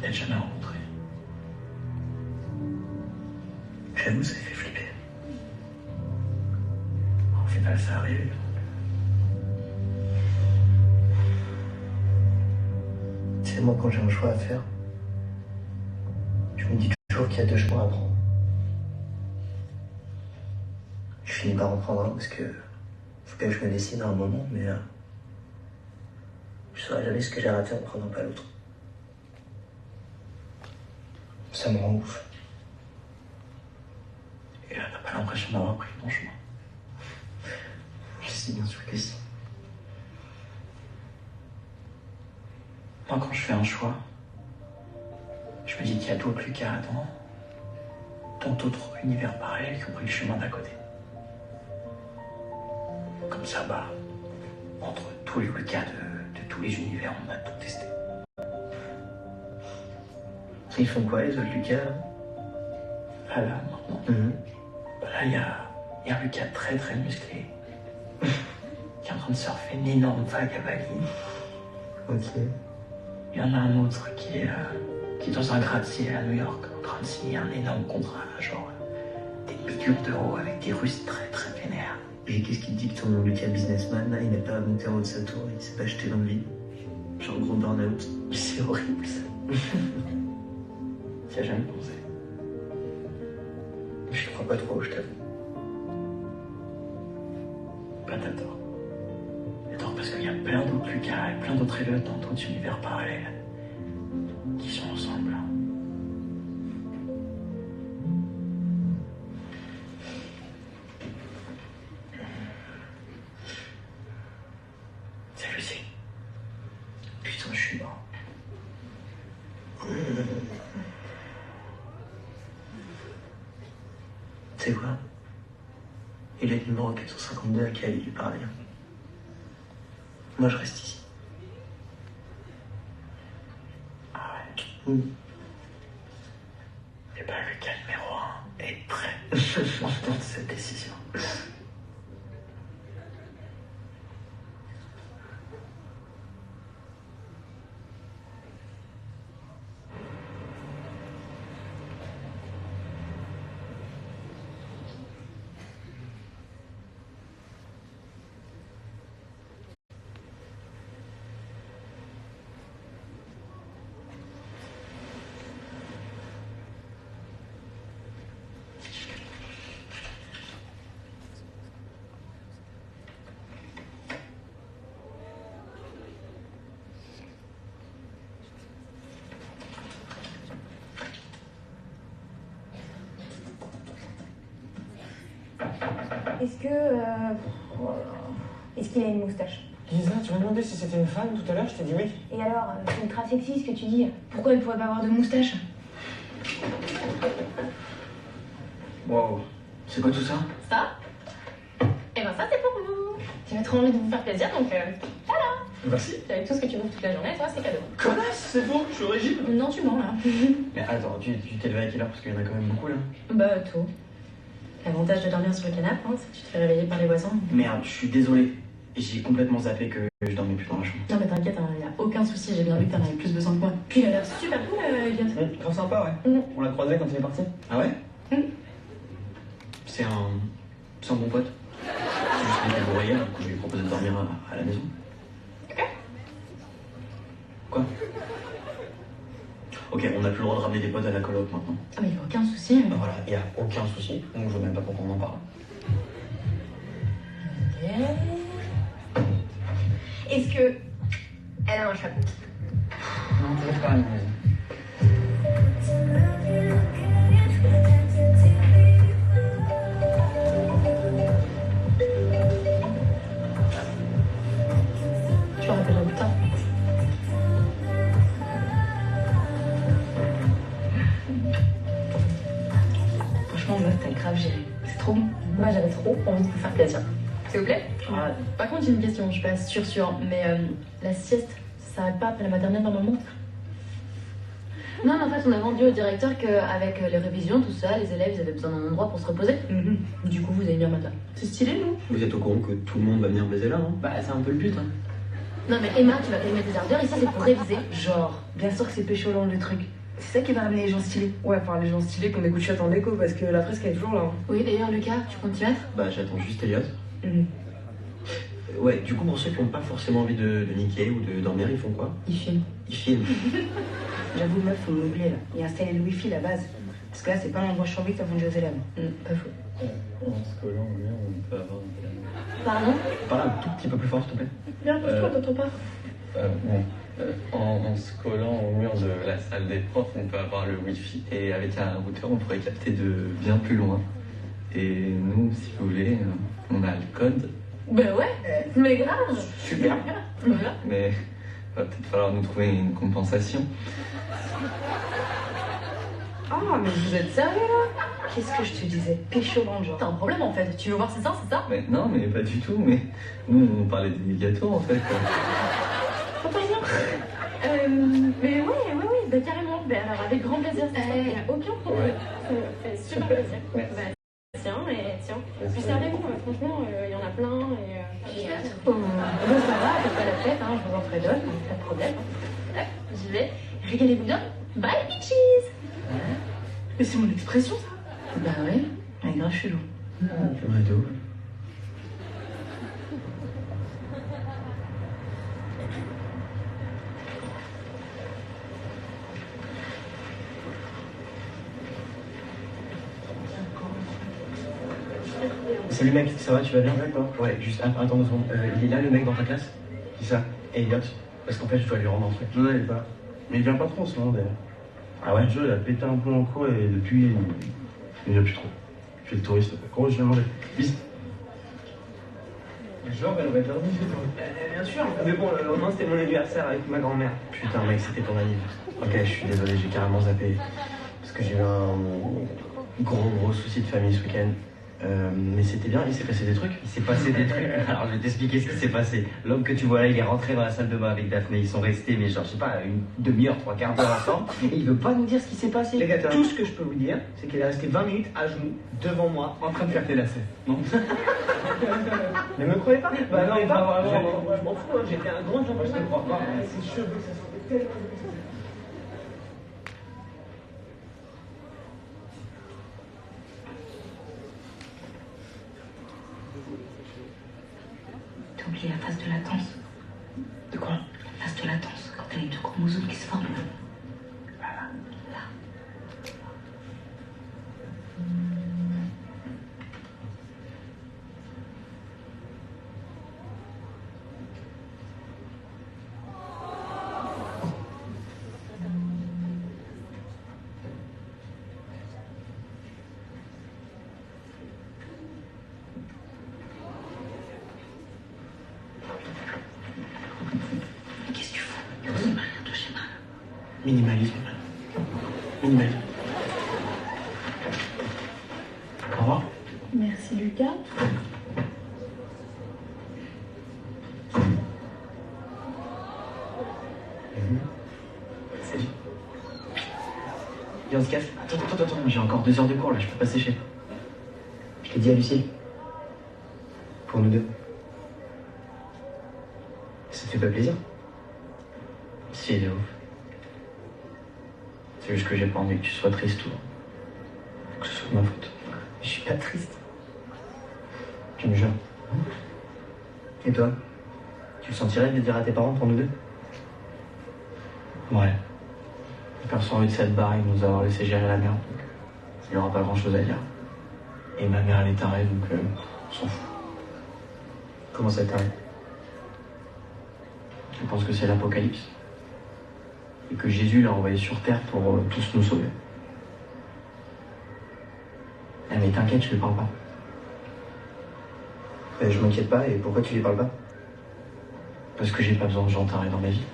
peut-être jamais rencontré. J'avoue, ça fait flipper. Au final, ça arrive. Tu sais, moi, quand j'ai un choix à faire, je me dis toujours qu'il y a deux chemins à prendre. Je finis par en prendre un parce que faut que je me décide à un moment, mais je saurais jamais ce que j'ai raté en prenant pas l'autre. Ça me rend ouf. Et là, t'as pas l'impression d'avoir pris le bon chemin. Je sais bien sûr que si. Moi, quand je fais un choix, je me dis qu'il y a d'autres Lucas dans d'autres univers parallèles qui ont pris le chemin d'à côté. Comme ça, bah, entre tous les Lucas de tous les univers, on a tout testé. Ils font quoi, les autres Lucas? Là, maintenant. Bah là, il y a un Lucas très très musclé qui est en train de surfer une énorme vague à Bali. Ok. Il y en a un autre qui est dans un gratte-ciel à New York en train de signer un énorme contrat, genre des millions d'euros avec des Russes très très vénères. Et qu'est-ce qui te dit que ton Lucas businessman, là, il n'est pas monté en haut de sa tour, il s'est pas jeté dans le vide? Genre gros burn-out. C'est horrible ça. T'y as jamais pensé? Je crois pas trop, je t'avoue. Bah t'as tort. T'as tort parce qu'il y a plein d'autres Lucas et plein d'autres Elliot dans d'autres univers parallèles qui sont ensemble. C'est Lucie. Putain, je suis mort. Tu sais quoi? Il est le numéro 452 à qui elle lui parler. Moi, je reste ici. Ah ouais. Et ben Lucas numéro 1 est prêt à entendre cette décision. Est-ce que... Est-ce qu'il a une moustache? Lisa, tu m'as demandé si c'était une femme tout à l'heure, je t'ai dit oui. Et alors, c'est ultra sexy ce que tu dis. Pourquoi il pourrait pas avoir de moustache? Wow. C'est quoi tout ça? Ça? Et ben ça, c'est pour vous. J'avais trop envie de vous faire plaisir, donc voilà. Merci. Avec tout ce que tu bouffes toute la journée, ça, c'est cadeau. Connasse, c'est faux, je suis au régime. Non, tu mens, là. Mais attends, tu t'es levé à quelle heure? Parce qu'il y en a quand même beaucoup là. Bah, tôt. L'avantage de dormir sur le canapé, hein, c'est que tu te fais réveiller par les voisins. Merde, je suis désolé. J'ai complètement zappé que je dormais plus dans la chambre. Non mais t'inquiète, il n'y a aucun souci, j'ai bien vu que t'en avais plus besoin que moi. Puis il a l'air super cool, Elliot. Trop sympa, ouais. On l'a croisé quand il est parti. Ah ouais? C'est un bon pote. C'est juste qu'il était bourré hier, du coup je lui ai proposé de dormir à la maison. Ok. Quoi? Ok, on n'a plus le droit de ramener des potes à la coloc maintenant. Ah mais il n'y a aucun souci. Bah voilà, il n'y a aucun souci, donc je vois même pas pourquoi on en parle. Ok. Est-ce que elle a un chapeau? Non, toujours pas, vas-y. Je me rappellerai plus tard. Franchement, meuf, t'as grave géré. C'est trop bon. Moi, j'avais trop envie de vous faire plaisir. S'il vous plaît? Ah, Par contre, j'ai une question, je suis pas sûre, mais la sieste, ça s'arrête pas après la maternelle normalement? Non, mais en fait, on a vendu au directeur qu'avec les révisions, tout ça, les élèves, ils avaient besoin d'un endroit pour se reposer. Du coup, vous avez mis un matelas. C'est stylé, non? Vous êtes au courant que tout le monde va venir baiser là, non? bah, c'est un peu le but, hein. Non, mais Emma, tu vas calmer tes ardeurs, ici, c'est pour réviser. Genre, bien sûr que c'est pécholant le truc. C'est ça qui va ramener les gens stylés. Ouais, enfin les gens stylés qu'on écoute chiottes en déco parce que la fresque elle est toujours là. Oui, d'ailleurs, Lucas, tu comptes t'y mettre? Bah, j'attends juste Elliot. Ouais, du coup, pour ceux qui n'ont pas forcément envie de niquer ou de dormir, ils font quoi? Il filme. Ils filment. J'avoue, meuf, faut m'oublier là. Et installer le wifi la base. Parce que là, c'est pas l'endroit chambé que ça fonctionne les lames. Pas faux. En se collant au mur, on peut avoir Pardon? Parle un tout petit peu plus fort, s'il te plaît. Bien, toi, t'entends pas. en se collant au mur de la salle des profs, on peut avoir le wifi et avec un routeur, on pourrait capter de bien plus loin. Et nous, si vous voulez, on a le code. Ben ouais, mais grave. Super. Voilà. Mais va peut-être falloir nous trouver une compensation. Ah, mais vous êtes sérieux là? Qu'est-ce que je te disais? Pécho dans le genre. T'as un problème en fait. Tu veux voir c'est ça? Mais non, mais pas du tout. Mais nous, on parlait des gâteaux en fait. Faut pas rien. Mais ouais, bah carrément. Ben alors avec grand plaisir, ça y a aucun problème. Ça me fait super plaisir. Ouais. Bah, tiens. Puis servez-vous, franchement, il y en a plein et... Bon, ça va, faites pas la fête, hein, je vous en ferai d'autres, pas de problème. Hop, j'y vais. Régalez-vous bien. Bye bitches. Mais c'est mon expression ça? Bah ouais. Elle est grave chelou. Ouais, de ouf. Salut mec, ça va, tu vas bien? D'accord. Ouais, juste attends 2 secondes. Il est là le mec dans ta classe? Qui ça? Elliot. Parce qu'en fait, je dois lui rendre un truc. Non, il est pas. Mais il vient pas trop en ce moment d'ailleurs. Ah ouais? Joe, il a pété un peu en cours et depuis, il vient plus trop. Je fais le touriste. Gros, je viens manger. Bis. Genre, elle aurait perdu chez toi. Bien sûr, mais bon, le lendemain c'était mon anniversaire avec ma grand-mère. Putain mec, c'était ton anniv. Ok, je suis désolé, j'ai carrément zappé. Parce que j'ai eu un gros souci de famille ce week-end. Mais c'était bien, il s'est passé des trucs. Il s'est passé des trucs. Alors je vais t'expliquer ce qui s'est passé. L'homme que tu vois là, il est rentré dans la salle de bain avec Daphné. Ils sont restés, mais genre, je sais pas, une demi-heure, 3/4 d'heure ensemble. Et il veut pas nous dire ce qui s'est passé. Les gars, tout ce que je peux vous dire, c'est qu'elle est restée 20 minutes à genoux devant moi en train de faire tes lacets. Non. Ne me croyez pas? Bah non, pas vraiment. Je m'en fous, hein, j'étais un grand jeune. Je te crois pas. Ses cheveux, ça sentait tellement. T'as oublié la phase de latence. De quoi? La phase de latence, quand t'as les 2 chromosomes qui se forment. Voilà, là. Qu'est-ce que tu fous? Il m'a rien touché mal. Minimalisme. Minimalisme. Au revoir. Merci Lucas. Salut. Viens, on se casse. Attends, j'ai encore 2 heures de cours là, je peux pas sécher. Je l'ai dit à Lucille. Pour nous 2. Ça te fait pas plaisir? Si, de ouf. C'est juste que j'ai pas envie que tu sois triste ou que ce soit de ma faute. Je suis pas triste. Tu me jures. Et toi? Tu le sentirais de le dire à tes parents pour nous 2? Ouais. Perso envie de cette barre, il nous a laissé gérer la merde, donc il n'y aura pas grand chose à dire. Et ma mère elle est tarée, donc on s'en fout. Comment ça tarée? Je pense que c'est l'apocalypse. Et que Jésus l'a envoyé sur terre pour tous nous sauver. Ah mais t'inquiète, je lui parle pas. Je m'inquiète pas, et pourquoi tu lui parles pas? Parce que j'ai pas besoin de gens tarés dans ma vie.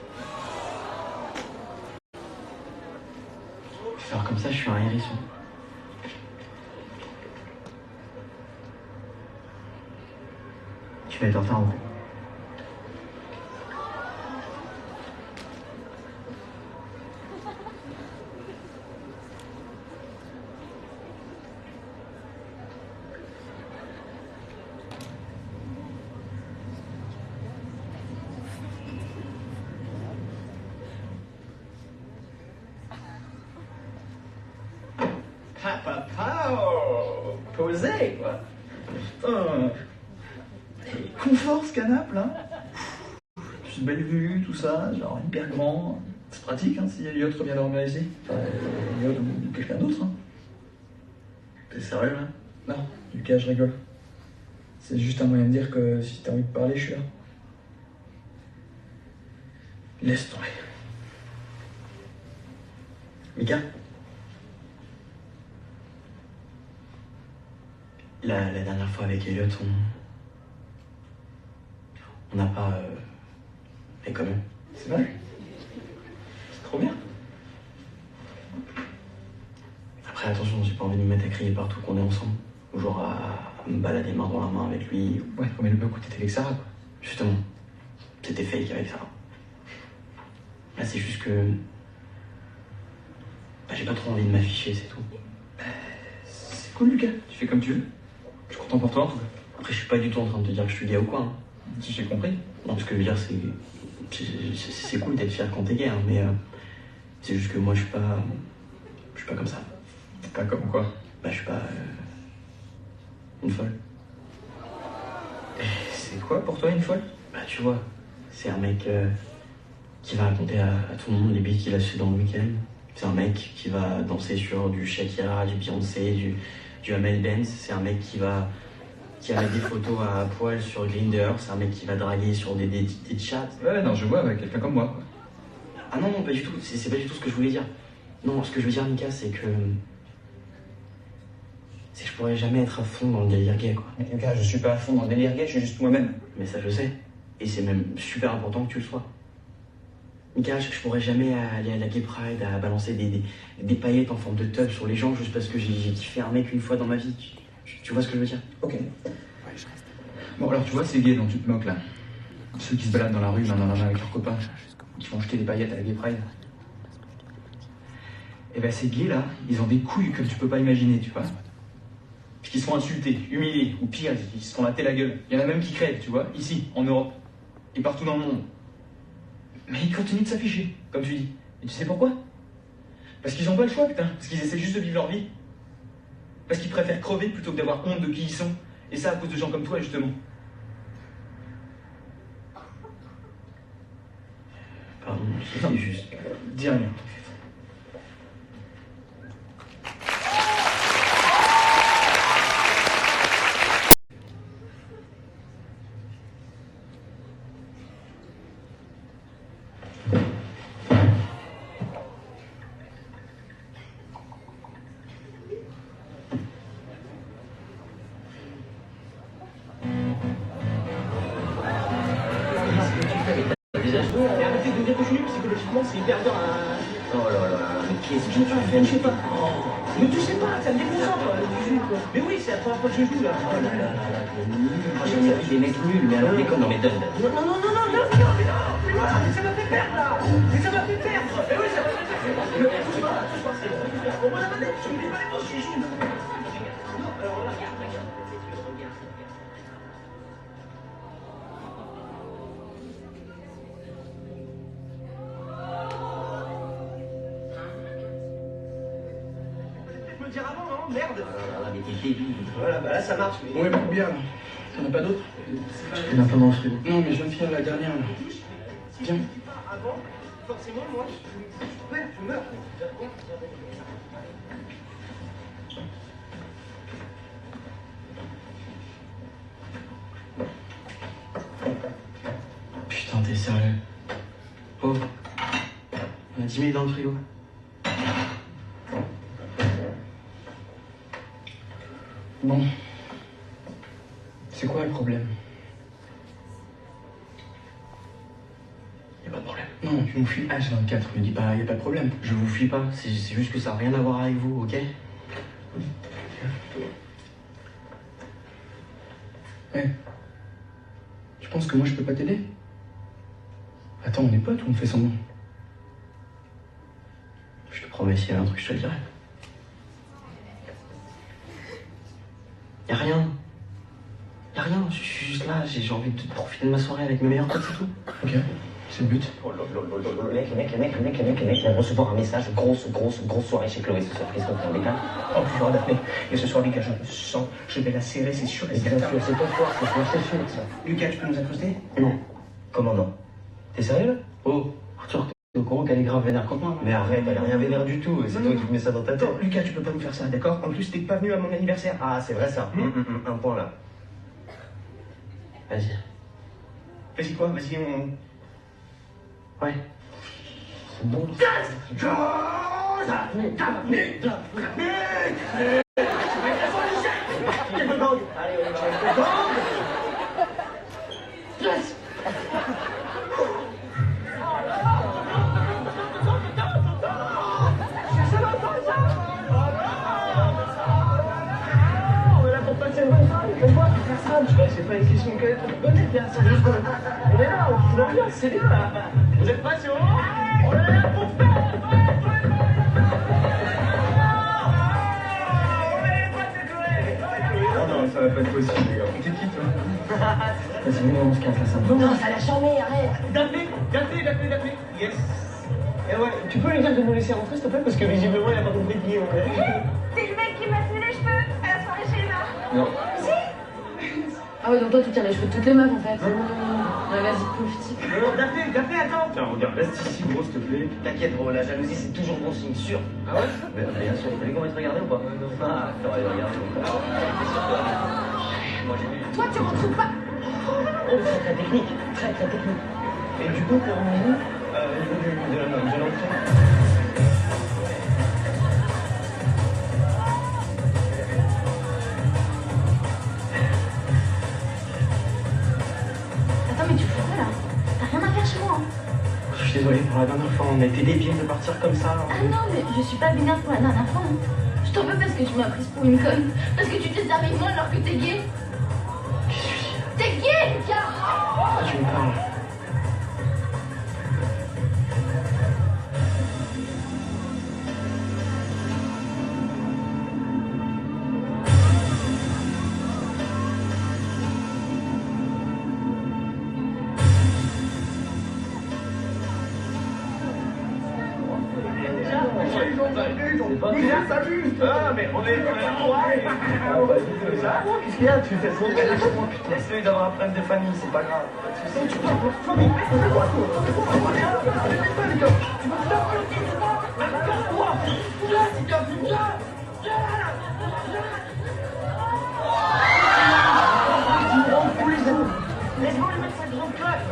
Faire comme ça, je suis un hérisson. Tu vas être en retard en fait. Posé, quoi. Putain. Confort, ce canapé, là. Plus belle vue, tout ça, genre hyper grand. C'est pratique, hein, si Elliot revient dormir ici. Enfin, Elliot ou quelqu'un d'autre, hein. T'es sérieux, là? Non, Lucas, je rigole. C'est juste un moyen de dire que si t'as envie de parler, je suis là. Laisse tomber. Mika? La dernière fois avec Elliot, on n'a pas... Mais quand même. C'est vrai? C'est trop bien. Après, attention, j'ai pas envie de me mettre à crier partout qu'on est ensemble. Ou genre à me balader main dans la main avec lui. Ouais, mais le coup, t'étais avec Sarah, quoi. Justement. C'était fake avec Sarah. Là, c'est juste que... Bah, j'ai pas trop envie de m'afficher, c'est tout. C'est cool, Lucas. Tu fais comme tu veux. Je suis content pour toi, en tout cas. Après, je suis pas du tout en train de te dire que je suis gay ou quoi. Hein. Si j'ai compris. Non, ce que je veux dire, c'est cool d'être fier quand t'es gay, hein, mais c'est juste que moi, je suis pas comme ça. Pas comme quoi? Bah, je suis pas une folle. C'est quoi pour toi une folle? Bah, tu vois, c'est un mec qui va raconter à tout le monde les billes qu'il a su dans le week-end. C'est un mec qui va danser sur du Shakira, du Beyoncé, du Amel Benz. C'est un mec qui va mettre des photos à poil sur Grindr. C'est un mec qui va draguer sur des chats. Ouais, non, je vois, avec quelqu'un comme moi, quoi. Ah non, non, pas du tout. C'est pas du tout ce que je voulais dire. Non, ce que je veux dire, Mika, c'est que je pourrais jamais être à fond dans le délire gay, quoi. Mais Lucas, je suis pas à fond dans le délire gay, je suis juste moi-même. Mais ça, je sais. Et c'est même super important que tu le sois. Mika, je pourrais jamais aller à la Gay Pride, à balancer des paillettes en forme de tub sur les gens juste parce que j'ai kiffé un mec une fois dans ma vie. Tu vois ce que je veux dire? Ok. Bon, alors tu vois ces gays dont tu te moques là, ceux qui se baladent dans la rue, main dans la main avec leurs copains, qui vont jeter des paillettes à la Gay Pride. Et ben ces gays là, ils ont des couilles comme tu peux pas imaginer, tu vois. Parce qu'ils se font insulter, humilier, ou pire, ils se font latter la gueule. Il y en a même qui crèvent, tu vois, ici, en Europe, et partout dans le monde. Mais ils continuent de s'afficher, comme tu dis. Et tu sais pourquoi? Parce qu'ils ont pas le choix, putain. Parce qu'ils essaient juste de vivre leur vie. Parce qu'ils préfèrent crever plutôt que d'avoir honte de qui ils sont. Et ça à cause de gens comme toi, justement. Pardon, c'est juste... Dis rien. Et arrêtez de dire que je suis nul, psychologiquement, c'est hyper dur à... Oh là là, mais qu'est-ce que tu fais? Ne touchez pas. Ne touchez pas, ça me déconcentre. Mais oui, c'est la première fois que je joue là. Oh là là, j'ai déjà vu des mecs nuls, mais alors déconne, non mais donne. Non, mais voilà, mais ça m'a fait perdre là. Mais ça m'a fait perdre. Mais oui, ça m'a fait perdre. Mais touche pas, on va la manette, je me dis pas les mots, je suis joue. Non, alors regarde. Dire avant, non? Merde! Ah mais t'es débile. Voilà, bah là ça marche, mais. Ouais, bon, bien là. T'en as pas d'autres? Il y en a pas dans le frigo. Non, mais je viens de finir la dernière là. Viens. Avant, forcément, moi, je meurs. Putain, t'es sérieux? Oh, on a 10 000 dans le frigo. Bon. C'est quoi le problème? Y'a pas de problème. Non, tu nous fuis H24, me dis pas, y a pas de problème. Je vous fuis pas, c'est juste que ça n'a rien à voir avec vous, ok? Ouais. Tu penses que moi je peux pas t'aider? Attends, on est potes ou on fait semblant? Je te promets, s'il y a un truc, je te le dirai. Y'a rien. Y'a rien, je suis juste là, j'ai envie de profiter de ma soirée avec mes meilleurs potes, c'est tout. Ok. C'est le but. Oh, les mecs, ils vont recevoir un message, grosse soirée chez Chloé ce soir. Qu'est-ce qu'on fait, on décale? Oh, puis il y aura Daphné. Et ce soir, Lucas, je le sens. Je vais la serrer, c'est sûr. Bien sûr, c'est ton soir, c'est sûr, ça. Lucas, tu peux nous incruster? Non. Comment non? T'es sérieux là? Oh, Arthur, t'es au courant qu'elle est grave vénère contre moi? Mais arrête, elle a rien vénère du tout. C'est toi qui te mets ça dans ta tête. Attends, Lucas, tu peux pas me faire ça, d'accord? En plus, t'es pas venu à mon anniversaire. Ah, c'est vrai ça. Un point là. Vas-y. Vas-y quoi? Vas-y, on... Ouais. C'est bon. Allez, on y va. C'est pas une question qu'elle est honnête, là. C'est juste qu'on est là, on fout l'ambiance, c'est bien là. Vous êtes patients? On est là pour faire. Non, ça va pas être possible, les gars. T'es qui, toi? Vas-y, viens, on se casse là, ça me... Non, ça l'a charmé, arrête. Daphné. Yes. Et ouais, tu peux lui dire de nous laisser rentrer, s'il te plaît, parce que visiblement, il a pas compris qui on est. C'est le mec qui m'a fait les cheveux à la soirée chez Emma. Non. Si. Ah ouais, donc toi tu tires les cheveux de toutes les meufs en fait. Ouais, vas-y, profite. Non, Daphné, attends. Tiens, regarde, reste ici, gros, s'il te plaît. T'inquiète, gros, la jalousie, c'est toujours bon signe, sûr. Ah ouais? Mais bien sûr, t'as vu comment il te regardait ou pas? Ah, t'aurais regardé ou pas? Moi, j'ai vu. Toi, tu retrouves pas. Oh, c'est très technique, très technique. Et du coup, pour nous, au niveau de l'entrée. Attends, mais tu fais quoi là? T'as rien à faire chez moi, hein? Je suis désolé, pour la dernière fois, on a été débiles de partir comme ça. Ah non, mais je suis pas vénère pour la dernière fois, hein. Je t'en veux parce que tu m'as prise pour une conne. Parce que tu te sers avec moi alors que t'es gay. Qu'est-ce que tu dis? T'es gay, Lucas! Pourquoi tu me parles? Ah, mais on est là. Qu'est-ce qu'il y a? Tu fais trop calme chez moi, putain. Laisse-le d'avoir un problème de famille, c'est pas grave. Tu Laisse-moi lui mettre sa grande claque.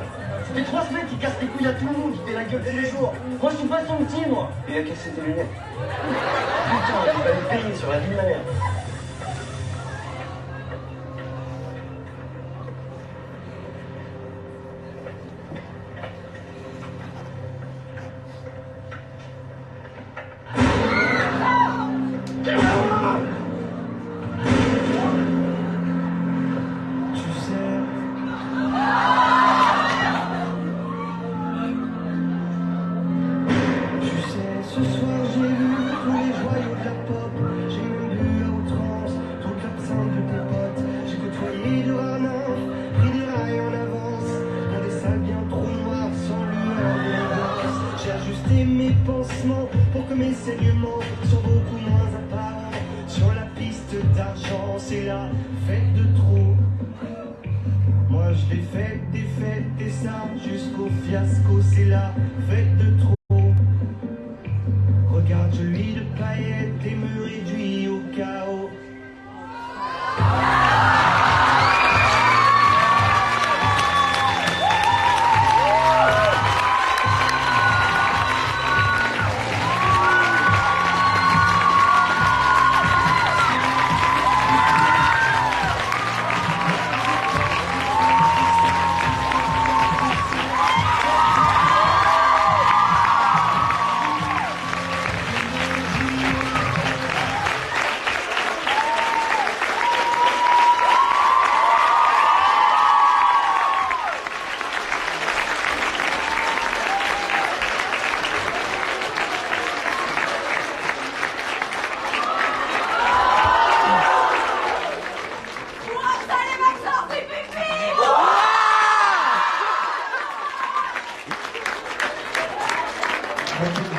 Ça fait 3 semaines qu'il casse les couilles à tout le monde, il fait la gueule tous les jours. Moi je suis pas son petit, moi. Il a cassé tes lunettes. Putain, tu vas le payer sur la vie de ma mère. Pour que mes saignements soient beaucoup moins apparents. Sur la piste d'argent, c'est la fête de trop. Moi je l'ai faite, des fêtes et ça jusqu'au fiasco, c'est la fête de trop. Regarde, je lui de paillettes et me réduis au chaos.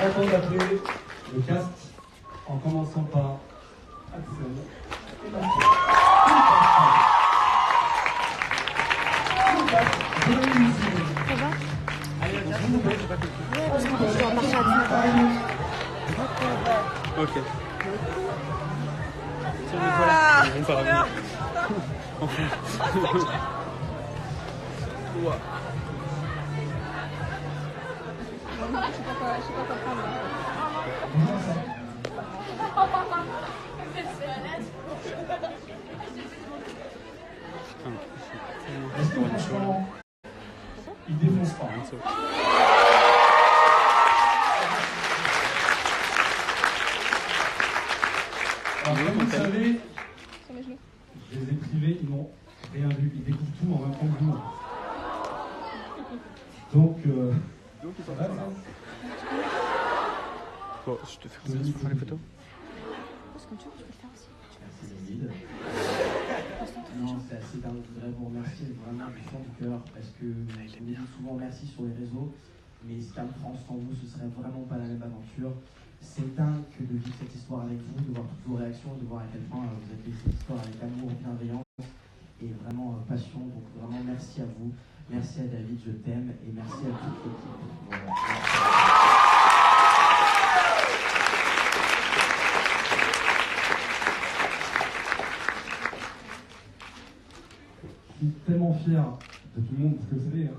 grand temps d'appeler le cast en commençant par Axel et Mathieu. Ça va? Allez, j'ai pas compris. Je dois marcher à 10. Ok. Ah, ils vont pas revenir. Ouah. Je sais pas quoi prendre. Est-ce que franchement, il défonce pas? Alors, comme vous le savez, je les ai privés, ils n'ont rien vu, ils découvrent tout en même temps que vous. Donc ça va, ça? Bon, je te fais ça, tu peux faire les photos? Merci David. Non, c'est assez dingue. Je voudrais vous remercier vraiment du fond du cœur parce que vous me dites souvent merci sur les réseaux, mais Scam France sans vous, ce serait vraiment pas la même aventure. C'est dingue que de vivre cette histoire avec vous, de voir toutes vos réactions, de voir à quel point vous avez vécu cette histoire avec amour, bienveillance et vraiment passion. Donc vraiment merci à vous, merci à David, je t'aime et merci à toute l'équipe. Voilà. Je suis tellement fier de tout le monde, parce que vous savez,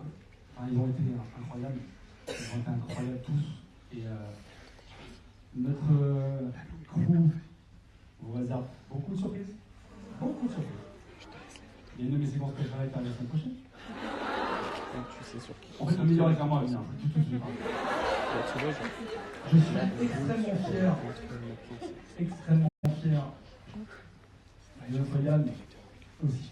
ils ont été incroyables. Ils ont été incroyables tous. Et notre crew vous réserve beaucoup de surprises. Beaucoup de surprises. Il y a une de mes séquences préférées qui arrive la semaine prochaine. Tu sais sur qui? En fait, le meilleur est vraiment à venir. Je suis extrêmement fier. Extrêmement fier. Et notre Yann aussi.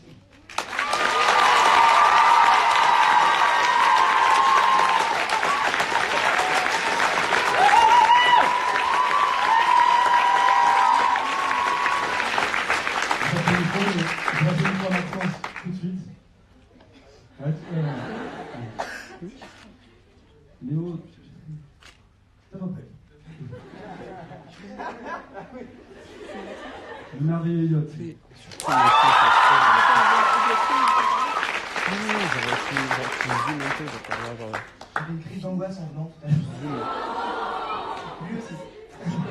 Je vais appeler pour Maxence tout de suite. Léo, t'es pas prêt. Le merveilleux Elliot. J'ai une crise d'angoisse en venant tout à l'heure. Lui aussi.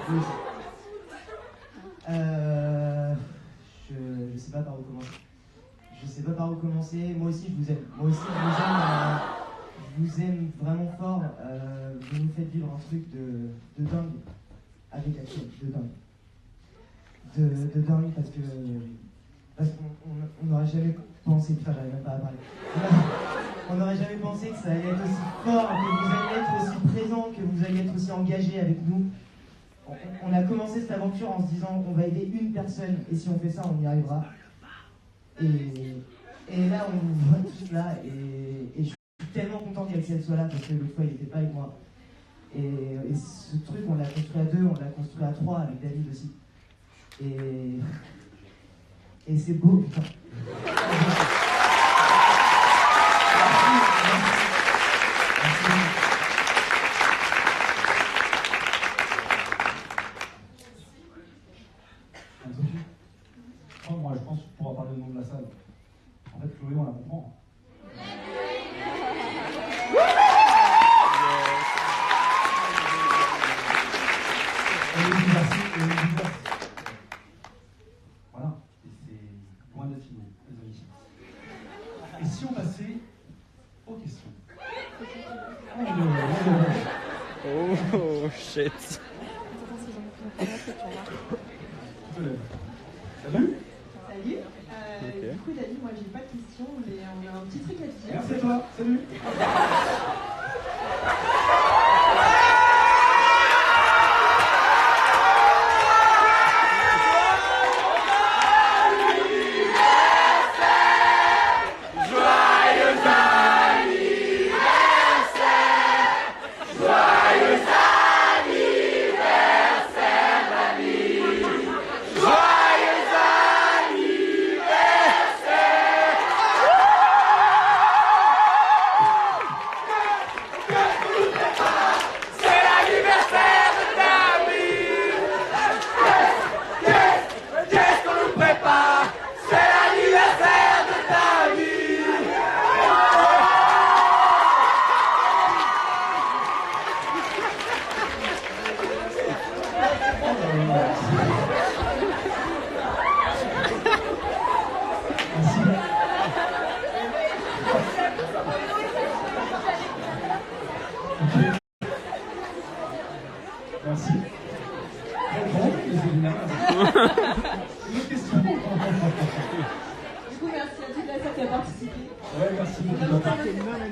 Lui aussi. Je sais pas par où commencer. Je sais pas par où commencer. Moi aussi, je vous aime. Moi aussi, je vous aime vraiment fort. Vous nous faites vivre un truc de dingue avec Axel. De dingue. De dingue parce qu'on n'aurait jamais pensé, putain, j'arrive même pas à parler. On n'aurait jamais pensé que ça allait être aussi fort, que vous alliez être aussi présent, que vous alliez être aussi engagé avec nous. On a commencé cette aventure en se disant on va aider une personne et si on fait ça, on y arrivera. Et là, on vous voit tous là et je suis tellement content qu'Axel soit là parce que l'autre fois, il n'était pas avec moi. Et ce truc, on l'a construit à 2, on l'a construit à 3 avec David aussi. Et c'est beau, putain. Moi, je pense pouvoir parler au nom de la salle. En fait, Chloé, on la comprend. Voilà, et c'est loin d'être fini, les amis. Et si on passait aux questions? Oh shit. Salut. Salut. Du coup, David, moi j'ai pas de questions, mais on a un petit truc à te dire. Merci à toi. Salut.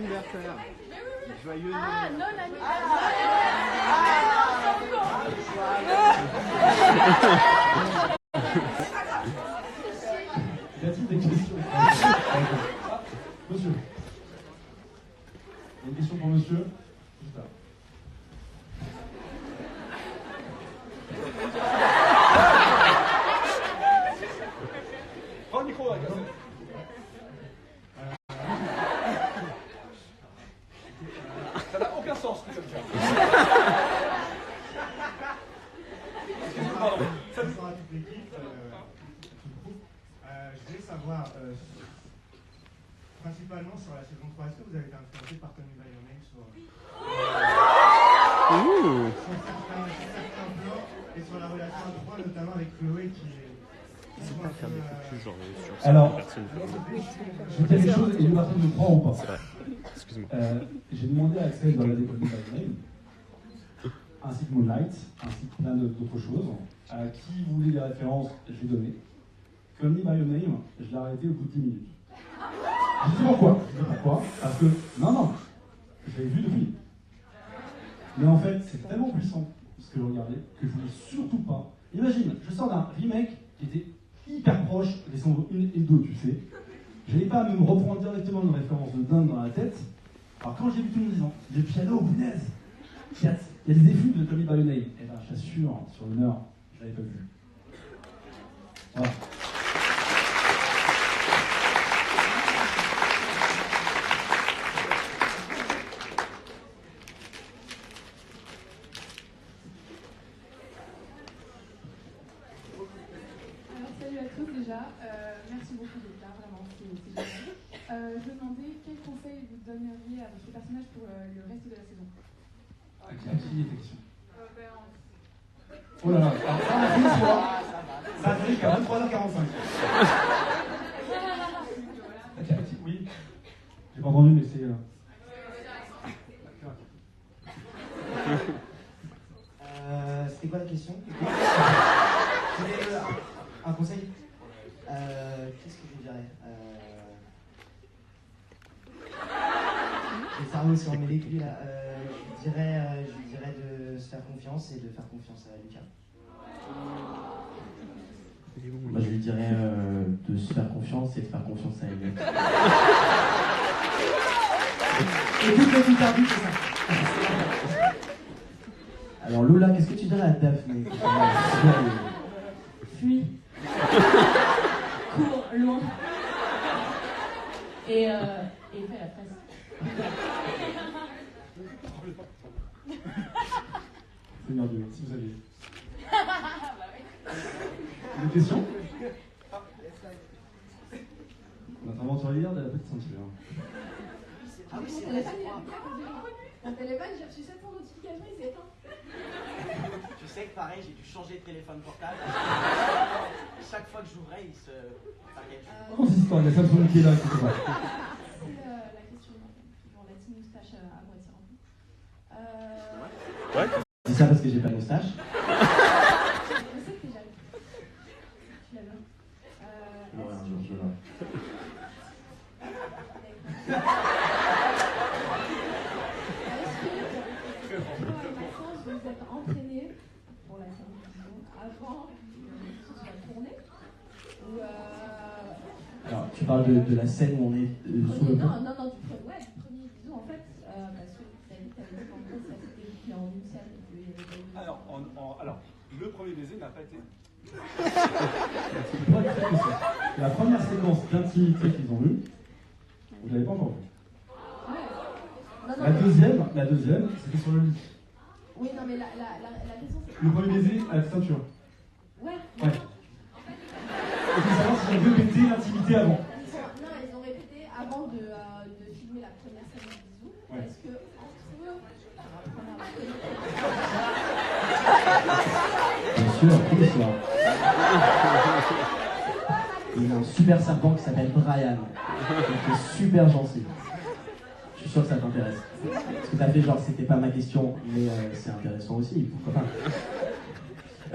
anniversaire. Joyeux Ah, non, Y a-t-il des questions? Monsieur. Une question pour monsieur? Juste là. Prends le micro, là, ça n'a aucun sens, tout comme ça. Excusez-moi, pardon. Bonsoir à toute l'équipe. Je voulais savoir, principalement sur la saison 3, est-ce que vous avez été influencé par Call Me By Your Name sur certains plans et sur la relation à trois, notamment avec Chloé qui est... Alors, je vais dire des choses et une personne me croit ou pas. Excuse-moi. J'ai demandé à Axel dans la décolle de By Name, ainsi que Moonlight, ainsi que plein d'autres choses. À qui voulait des références, je vais donner. Call Me By Your Name, je l'ai arrêté au bout de 10 minutes. Je sais pourquoi. Parce que, non, je l'avais vu depuis. Mais en fait, c'est tellement puissant ce que je regardais que je voulais surtout pas. Imagine, je sors d'un remake qui était hyper proche des saisons 1 et 2, tu sais. Je n'allais pas à me reprendre directement une référence de dingue dans la tête. Alors quand j'ai vu tout le monde disant, le piano, punaise, il y a des effluves de Call Me By Your Name. Eh ben, je t'assure, sur l'honneur, je l'avais pas vu. Voilà. Salut à tous déjà, merci beaucoup d'être là, vraiment, c'est génial. Je me demandais quel conseil vous donneriez à votre personnage pour le reste de la saison. À qui est question? Oh là là, alors ça on a fait une fois, ça a duré jusqu'à 23h45. Oui, j'ai pas entendu mais c'est... C'était quoi la question? C'était un conseil? Qu'est-ce que je dirais? Le cerveau sur mes légumes là. Je dirais de se faire confiance et de faire confiance à Lucas. Moi, je lui dirais de se faire confiance et de faire confiance à elle. Et toute la interview, c'est ça. Alors, Lola, qu'est-ce que tu dirais à Daphné? Fuis. Cours loin. Et fais la presse. Seigneur Dieu, si vous aviez. Une question? Notre aventurière de la petite ceinture. Ah oui, c'est vrai. Mon téléphone, j'ai reçu 700 notifications, il s'est éteint. Tu sais que pareil, j'ai dû changer de téléphone portable. Chaque fois que j'ouvrais, il se... Comment c'est cette histoire? Il y a Samsung qui est là, etc. C'est la question, toujours la petite moustache à moitié remplie. Ouais. C'est ça parce que j'ai pas de moustache. Je sais que t'es jaloux. Tu l'as bien. Ouais, un jour, je l'ai. Vous êtes entraîné pour la série avant que ce soit tourné ou Alors, tu parles de la scène où on est sous le pont? Non, du premier bisou en fait, parce que tu as dit qu'en gros ça c'était fait en une scène. Alors, le premier baiser n'a pas été... La première séquence d'intimité qu'ils ont eue, vous l'avez pas encore vue. La deuxième, c'était sur le lit. Oui, non, mais la question c'est... Le premier baiser à la ceinture. Ouais. Il faut savoir si on veut répéter l'intimité avant. Ils ont répété avant de filmer la première scène de bisou. Ouais. Est-ce que entre eux, Bien sûr, tous les soirs. Il y a un super serpent qui s'appelle Brian, qui est super gentil. Je suis sûr que ça t'intéresse. Parce que t'as fait genre c'était pas ma question, mais c'est intéressant aussi, pourquoi pas.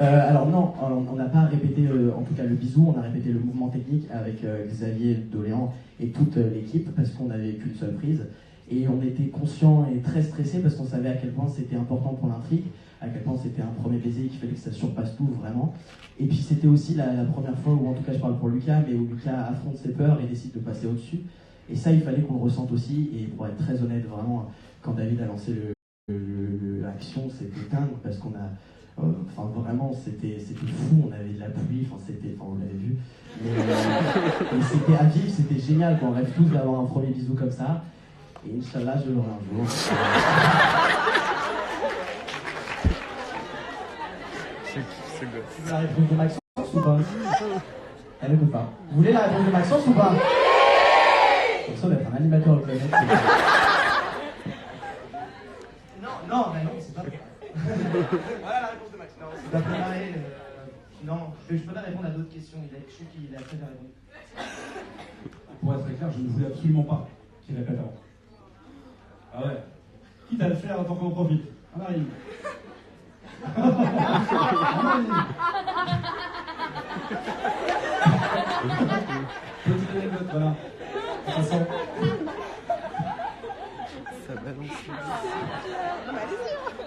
Alors non, on n'a pas répété en tout cas le bisou, on a répété le mouvement technique avec Xavier Doléan et toute l'équipe parce qu'on n'avait qu'une seule prise. Et on était conscients et très stressés parce qu'on savait à quel point c'était important pour l'intrigue, à quel point c'était un premier baiser, qu'il fallait que ça surpasse tout, vraiment. Et puis c'était aussi la première fois où, en tout cas je parle pour Lucas, mais où Lucas affronte ses peurs et décide de passer au-dessus. Et ça, il fallait qu'on le ressente aussi. Et pour être très honnête, vraiment, quand David a lancé l'action, c'était dingue parce qu'on a... Enfin, vraiment, c'était fou, on avait de la pluie, on l'avait vu. Mais c'était à vivre, c'était génial, quoi. On rêve tous d'avoir un premier bisou comme ça. Et Inch'Allah, je l'aurai un jour. C'est good. Vous voulez la réponse de Maxence ou pas? Elle ne veut pas. Vous voulez la réponse de Maxence ou pas? Comme ça, d'être un animateur au planète. Non, mais non, c'est pas. Voilà la réponse de Max. Non, c'est pas préparé. Non, je peux pas répondre à d'autres questions. Je sais qu'il a fait la réponse. Pour être très clair, je ne voulais absolument pas qu'il répète avant. Ah ouais. Quitte à le faire, autant qu'on en profite. Ah Marie. Petite anecdote, voilà. De toute façon. Ça balance.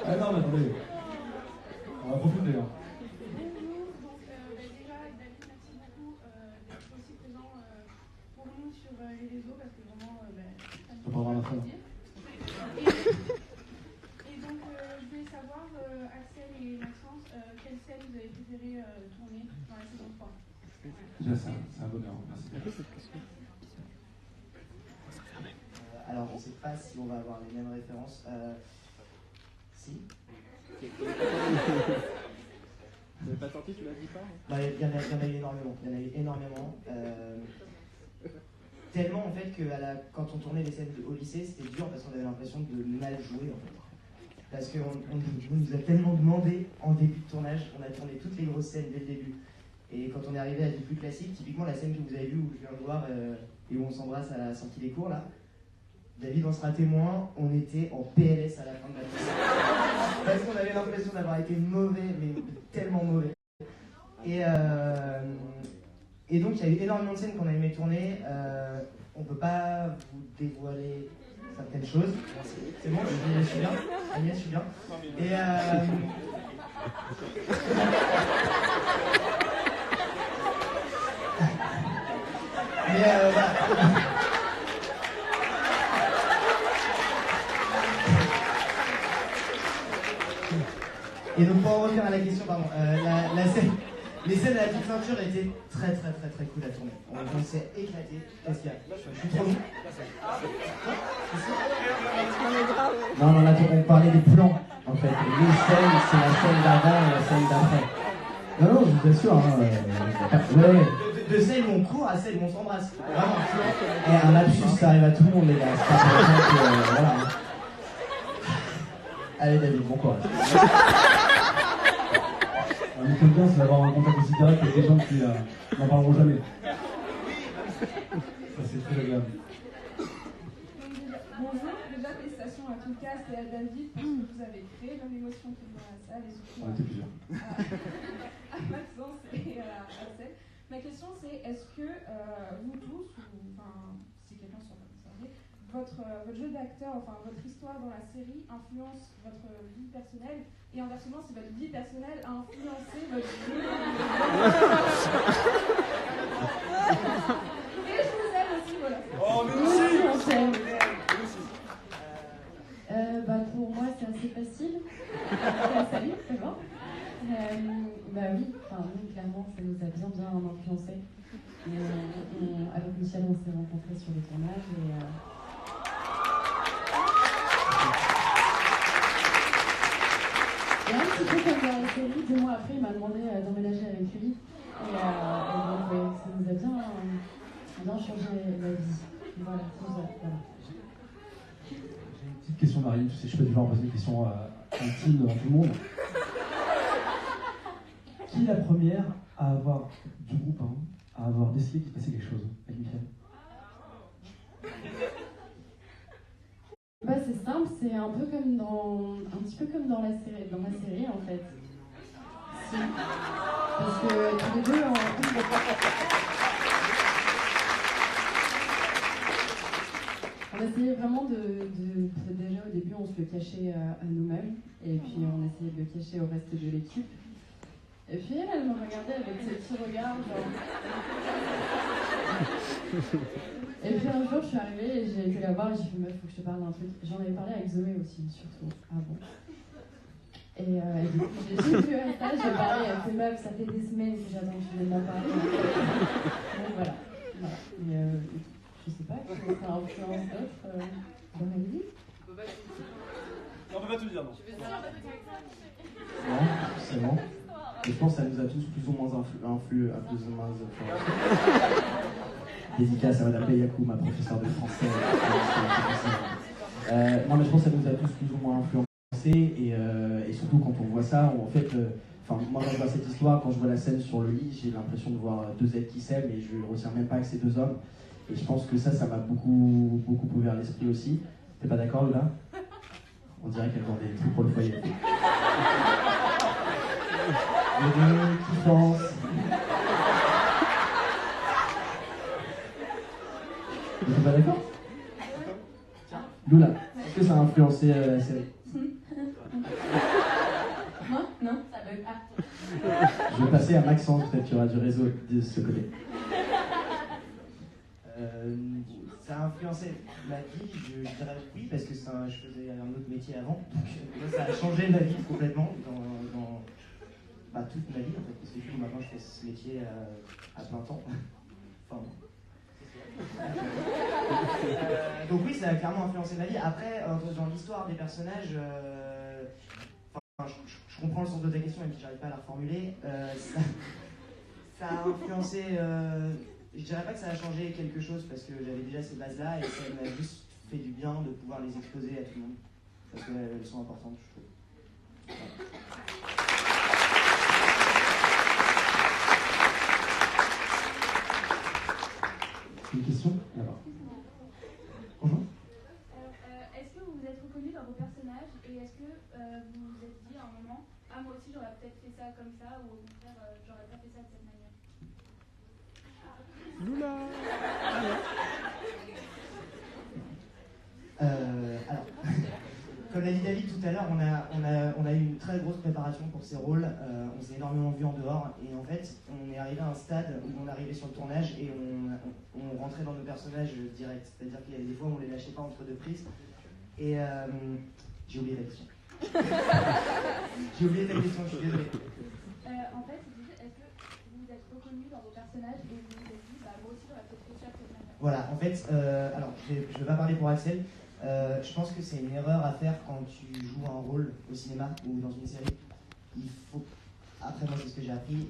Ah non, mais attendez. On va profiter, hein. Déjà, David, merci beaucoup d'être aussi présent pour nous sur les réseaux parce que vraiment, ça nous fait plaisir. Et donc, je voulais savoir, Axel et Maxence, quelle scène vous avez préféré tourner dans la saison 3? Déjà, c'est un bonheur. Merci. Alors, je ne sais pas si on va avoir les mêmes références. Si. Vous n'avez pas sorti, tu l'as dit pas? Il y en a eu énormément. Il y en a eu énormément. Tellement en fait que quand on tournait les scènes au lycée, c'était dur parce qu'on avait l'impression de mal jouer en fait. Parce qu'on nous a tellement demandé en début de tournage, on a tourné toutes les grosses scènes dès le début. Et quand on est arrivé à du plus classique, typiquement la scène que vous avez vue où je viens de voir et où on s'embrasse à la sortie des cours là, David en sera témoin, on était en PLS à la fin de la scène. Parce qu'on avait l'impression d'avoir été mauvais, mais tellement mauvais. Et donc il y a eu énormément de scènes qu'on a aimé tourner. On ne peut pas vous dévoiler certaines choses. C'est bon, je suis bien. Agnès, je suis bien. Voilà. Et donc pour en revenir à la question, pardon, les scènes à la petite ceinture étaient très cool à tourner. On s'est éclaté. Qu'est-ce qu'il y a? Je suis trop long. Non, là on parlait des plans en fait. Les scènes, c'est la scène d'avant et la scène d'après. Non, je vous assure. De celle où on court à celle où on s'embrasse. Vraiment. Et un lapsus, ça arrive à tout le monde, les gars. C'est pas pour ça que, voilà. Allez David, bon courage. Ce qui est bien, c'est d'avoir un contact aussi direct avec des gens qui n'en parleront jamais. Ça, c'est très agréable. Bonjour, déjà félicitations à tout le cast et à David pour ce que vous avez créé, dans l'émotion qu'il y a dans la salle et surtout On était plusieurs. à Maxence et à Axel. Ma question c'est, est-ce que vous tous, ou enfin, si quelqu'un ne soit pas concerné, votre jeu d'acteur, enfin votre histoire dans la série influence votre vie personnelle et inversement si votre vie personnelle a influencé votre jeu. Et je vous aime aussi, voilà. Oh, mais aussi. Pour moi c'est assez facile. Salut, ça va? Oui, clairement ça nous a bien influencé. Avec Michel on s'est rencontrés sur les tournages et un petit peu comme dans la série, 2 mois après il m'a demandé d'emménager avec lui et donc ça nous a bien changé la vie. Voilà. J'ai une petite question Marie, tu sais, je suis pas du genre à poser des questions intimes devant tout le monde. Qui est la première à avoir, du groupe, à avoir décidé qu'il se passait quelque chose avec Michel? C'est simple, c'est un petit peu comme dans la série en fait. Si. Parce que tous les deux On essayait vraiment déjà au début, on se le cachait à nous-mêmes, et puis on essayait de le cacher au reste de l'équipe. Et puis elle me regardait avec ce petit regard, genre. Et puis un jour, je suis arrivée et j'ai été la voir et j'ai fait meuf, faut que je te parle d'un truc. J'en avais parlé avec Zoé aussi, surtout, avant. Et du coup, j'ai vu à ça, j'ai parlé, elle fait meuf, ça fait des semaines que j'attends que tu viennes m'en parler. Donc voilà. Mais je sais pas, ça influence d'autres dans ma vie. On peut pas tout dire, non. Non, c'est bon. Et je pense que ça nous a tous plus ou moins influencé. Dédicace à Madame Beyakou, ma professeure de français. Non, mais je pense que ça nous a tous plus ou moins influencés. Et surtout quand on voit ça, en fait, moi quand je vois cette histoire, quand je vois la scène sur le lit, j'ai l'impression de voir deux êtres qui s'aiment et je ne retiens même pas que c'est deux hommes. Et je pense que ça m'a beaucoup ouvert l'esprit aussi. T'es pas d'accord, Lula? On dirait qu'elle vend des trucs pour le foyer. Les deux qui pensent. T'es pas d'accord? Lula, est-ce que ça a influencé la série? Moi? Non, ça veut pas. Je vais passer à Maxence, peut-être qu'il y aura du réseau de ce côté. Ça a influencé ma vie, je dirais oui, parce que je faisais un autre métier avant. Donc ça a changé ma vie complètement dans toute ma vie en fait, parce que du coup maintenant je fais ce métier à plein temps. Enfin, donc oui, ça a clairement influencé ma vie. Après, dans l'histoire des personnages, je comprends le sens de ta question, même si j'arrive pas à la reformuler. Ça a influencé. Je dirais pas que ça a changé quelque chose parce que j'avais déjà ces bases-là et ça m'a juste fait du bien de pouvoir les exposer à tout le monde parce qu'elles sont importantes, je trouve. Voilà. Une question là-bas. Bonjour. Est-ce que vous vous êtes reconnu dans vos personnages et est-ce que vous vous êtes dit à un moment, ah moi aussi j'aurais peut-être fait ça comme ça ou au contraire j'aurais pas fait ça de cette manière? Lula. Alors, comme l'a dit David tout à l'heure, on a eu une très grosse préparation pour ces rôles. On s'est énormément vu en dehors et en fait, on est arrivé à un stade où on arrivait sur le tournage et on rentrait dans nos personnages direct. C'est-à-dire qu'il y avait des fois où on les lâchait pas entre deux prises. Et j'ai oublié la question. J'ai oublié ta question, je suis désolé. En fait, est-ce que vous vous êtes reconnu dans vos personnages et vous vous êtes dit, bah moi aussi j'aurais peut-être fait ça de cette manière? Voilà, en fait, alors je ne vais pas parler pour Axel. Je pense que c'est une erreur à faire quand tu joues un rôle au cinéma ou dans une série. Il faut, après moi c'est ce que j'ai appris,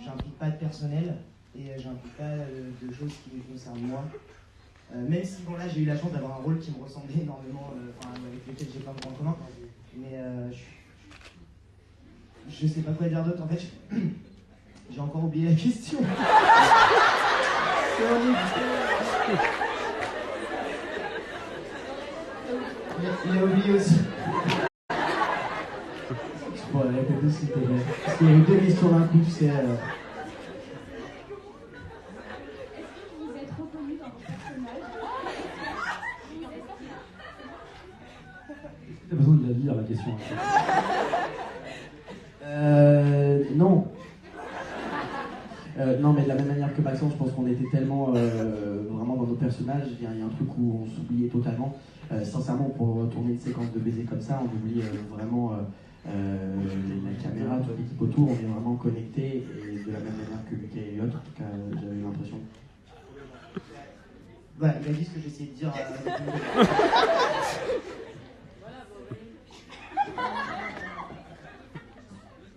j'implique pas de personnel et j'implique pas de choses qui me concernent moi. Même si bon là j'ai eu la chance d'avoir un rôle qui me ressemblait énormément, avec lequel j'ai plein de points en commun, mais je sais pas quoi dire d'autre. En fait, j'ai encore oublié la question. C'est horrible. Il a oublié aussi. Je pourrais répéter s'il te plaît. Parce qu'il y a eu deux questions d'un coup, tu sais. Est-ce que vous vous êtes reconnu dans vos personnages? T'as besoin de la lire la question. Non. Non, mais de la même manière que Maxence, je pense qu'on était tellement vraiment dans nos personnages. Il y a un truc où on s'oubliait totalement. Sincèrement, pour tourner une séquence de baiser comme ça, on oublie vraiment la caméra, toute l'équipe autour. On est vraiment connectés et de la même manière que Lucas et Elliot, en tout cas, j'avais l'impression. Voilà, il a dit ce que j'essayais de dire.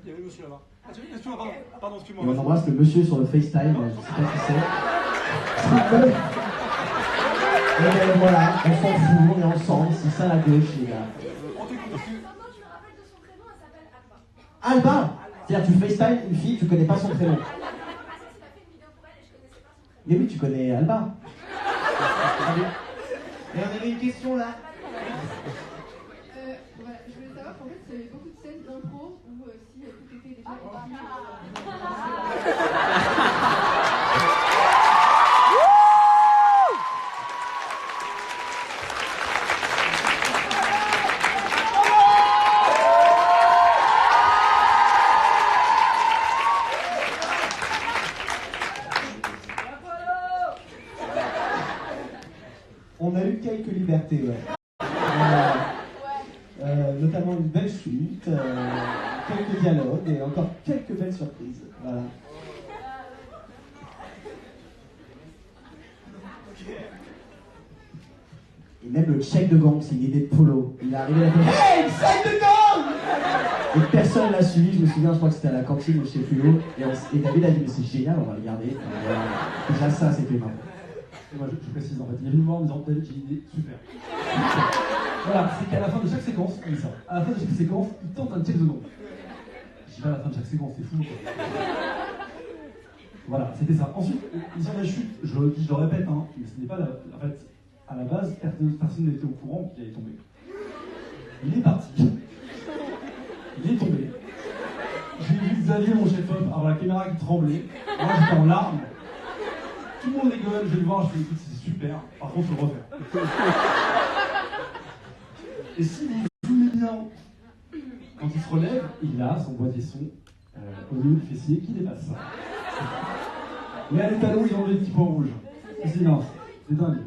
Il y avait le monsieur là-bas. Pardon, excuse-moi. Et on embrasse le monsieur sur le FaceTime, je sais pas qui c'est. Et voilà, on s'en fout, on est ensemble, c'est ça la gauche, les gars. Alba. C'est-à-dire, tu FaceTime une fille, tu connais pas son prénom. Mais oui, tu connais Alba. Et on avait une question là. Voilà, je voulais savoir qu'en fait, il y avait beaucoup de scènes d'impro où si tout était déjà écrit. capté, ouais. Notamment une belle chute, quelques dialogues et encore quelques belles surprises. Voilà. Et même le check de gang, c'est une idée de Polo. Il est arrivé à faire « Hey, check de gang !» Et personne l'a suivi, je me souviens, je crois que c'était à la cantine ou je sais plus où. Et David a dit « Mais c'est génial, on va le garder. » Déjà ça, c'était marrant. Et moi, je précise, en fait, il est venu me voir en me disant « David, j'ai une idée, super. » Voilà, c'est qu'à la fin de chaque séquence, il dit ça. À la fin de chaque séquence, il tente un check de gang. Je dis pas à la fin de chaque séquence, c'est fou, quoi. Voilà, c'était ça. Ensuite, l'histoire de la chute, je le répète, hein, mais ce n'est pas la... En fait, à la base, personne n'était au courant qu'il allait tomber. Il est parti. Il est tombé. J'ai vu Xavier, mon chef-op, avoir la caméra qui tremblait. Moi, j'étais en larmes. Tout le monde rigole, je vais le voir, je fais écoute, c'est super. Par contre, faut le refaire. Et si vous vous souvenez bien, quand il se relève, il a son boîtier son au niveau du fessier qui dépasse ça. Mais à l'étalon, ils ont enlevé des petits points rouges. C'est non, c'est dingue.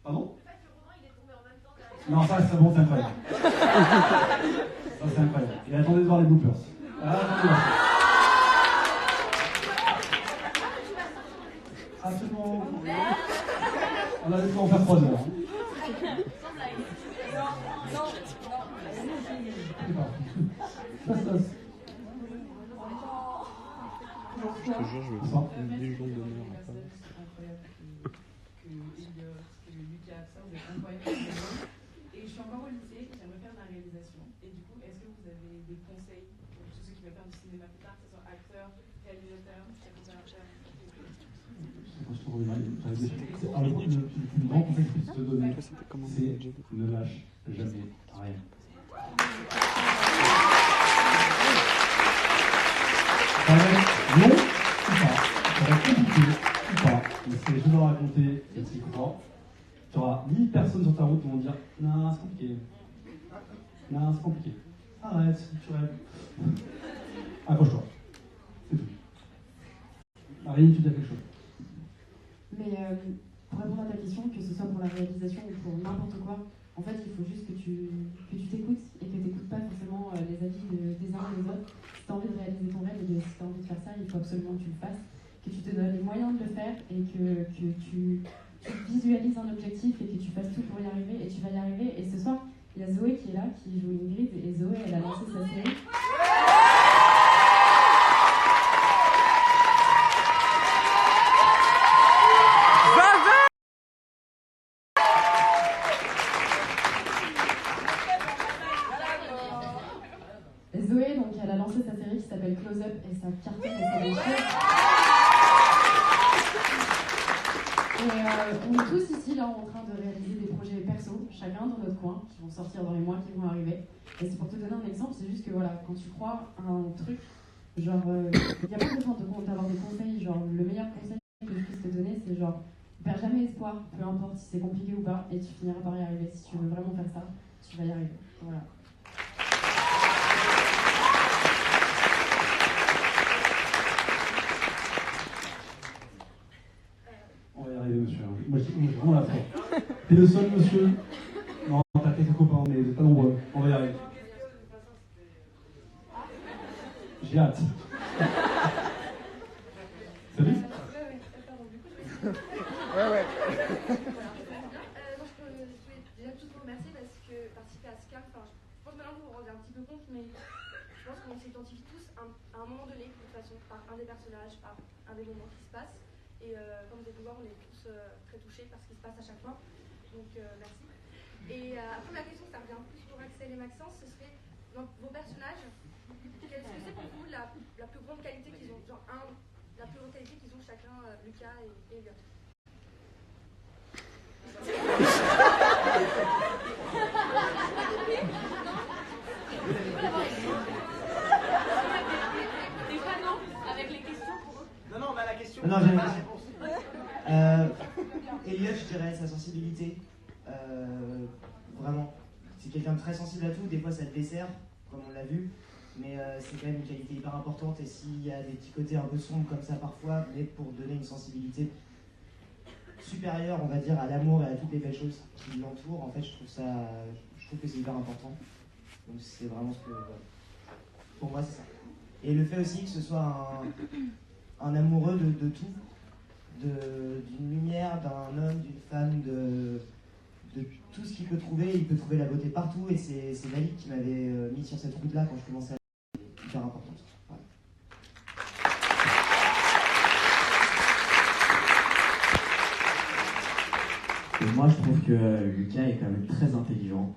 Pardon? Non, ça bon, c'est incroyable. Ça, c'est incroyable. Et attendez de voir les bloopers. Attendez de voir. Absolument. On a laissé en faire 3 heures. Je te jure, je vais faire des jours d'honneur après. Et je suis encore au lycée, j'aimerais faire de la réalisation. Et du coup, est-ce que vous avez des conseils pour tous ceux qui veulent faire du cinéma plus tard, que ce soit acteur, réalisateur, opérateur? Le plus grand conseil que je puisse te donner, c'est ne lâche jamais rien. Ça va être long ou pas, ça va être compliqué ou pas, mais c'est je dois raconter et tu y crois. Tu n'auras 1000 personnes sur ta route qui vont dire non, c'est compliqué. Non, c'est compliqué. Arrête, tu rêves. Accroche-toi. C'est tout. Marie, tu dis quelque chose. Mais pour répondre à ta question, que ce soit pour la réalisation ou pour n'importe quoi, en fait, il faut juste que tu t'écoutes et que tu n'écoutes pas forcément les avis des uns et des autres. Si tu as envie de réaliser ton rêve et si tu as envie de faire ça, il faut absolument que tu le fasses, que tu te donnes les moyens de le faire et que tu visualises un objectif et que tu fasses tout pour y arriver et tu vas y arriver. Et ce soir, il y a Zoé qui est là, qui joue Ingrid, et Zoé, elle a lancé sa série. Et Zoé, donc, elle a lancé sa série qui s'appelle Close Up et ça cartonne et ça déchire. Et on est tous ici là en train de réaliser des projets perso, chacun dans notre coin, qui vont sortir dans les mois qui vont arriver. Et c'est pour te donner un exemple, c'est juste que voilà, quand tu crois à un truc, genre, il n'y a pas besoin d'avoir des conseils, genre, le meilleur conseil que je puisse te donner, c'est genre, perds jamais espoir, peu importe si c'est compliqué ou pas, et tu finiras par y arriver. Si tu veux vraiment faire ça, tu vas y arriver. Voilà. On va y arriver, monsieur. Moi, je suis vraiment la foi. T'es le seul, monsieur. Non, t'as quelques copains, mais pas nombreux. On va y arriver. J'ai hâte. Salut. Ouais. Je voulais déjà tous vous remercier parce que participer à ce camp, je pense maintenant que vous vous rendez un petit peu compte, mais je pense qu'on s'identifie tous à un moment donné, de toute façon, par un des personnages, par un des moments qui se passent. Et comme vous avez pu voir, on est tous très touchés par ce qui se passe à chaque fois. Donc merci. Et après ma question, ça revient plus pour Axel et Maxence, ce serait donc, vos personnages, qu'est-ce que c'est pour vous la plus grande qualité qu'ils ont, genre la plus grande qualité qu'ils ont chacun, Lucas et Elliot? Des fois non, avec les questions pour eux. Non, mais la question. Non, j'ai une réponse. Elliot, je dirais sa sensibilité. Vraiment. C'est quelqu'un de très sensible à tout. Des fois, ça te dessert, comme on l'a vu. Mais c'est quand même une qualité hyper importante. Et s'il y a des petits côtés un peu sombres comme ça parfois, mais pour donner une sensibilité, supérieur, on va dire, à l'amour et à toutes les belles choses qui l'entourent. En fait, je trouve que c'est hyper important. Donc c'est vraiment ce que, pour moi, c'est ça. Et le fait aussi que ce soit un amoureux de tout, d'une lumière, d'un homme, d'une femme, de tout ce qu'il peut trouver. Il peut trouver la beauté partout, et c'est Malik qui m'avait mis sur cette route-là quand je commençais à être hyper importante. Voilà. Et moi, je trouve que Lucas est quand même très intelligent.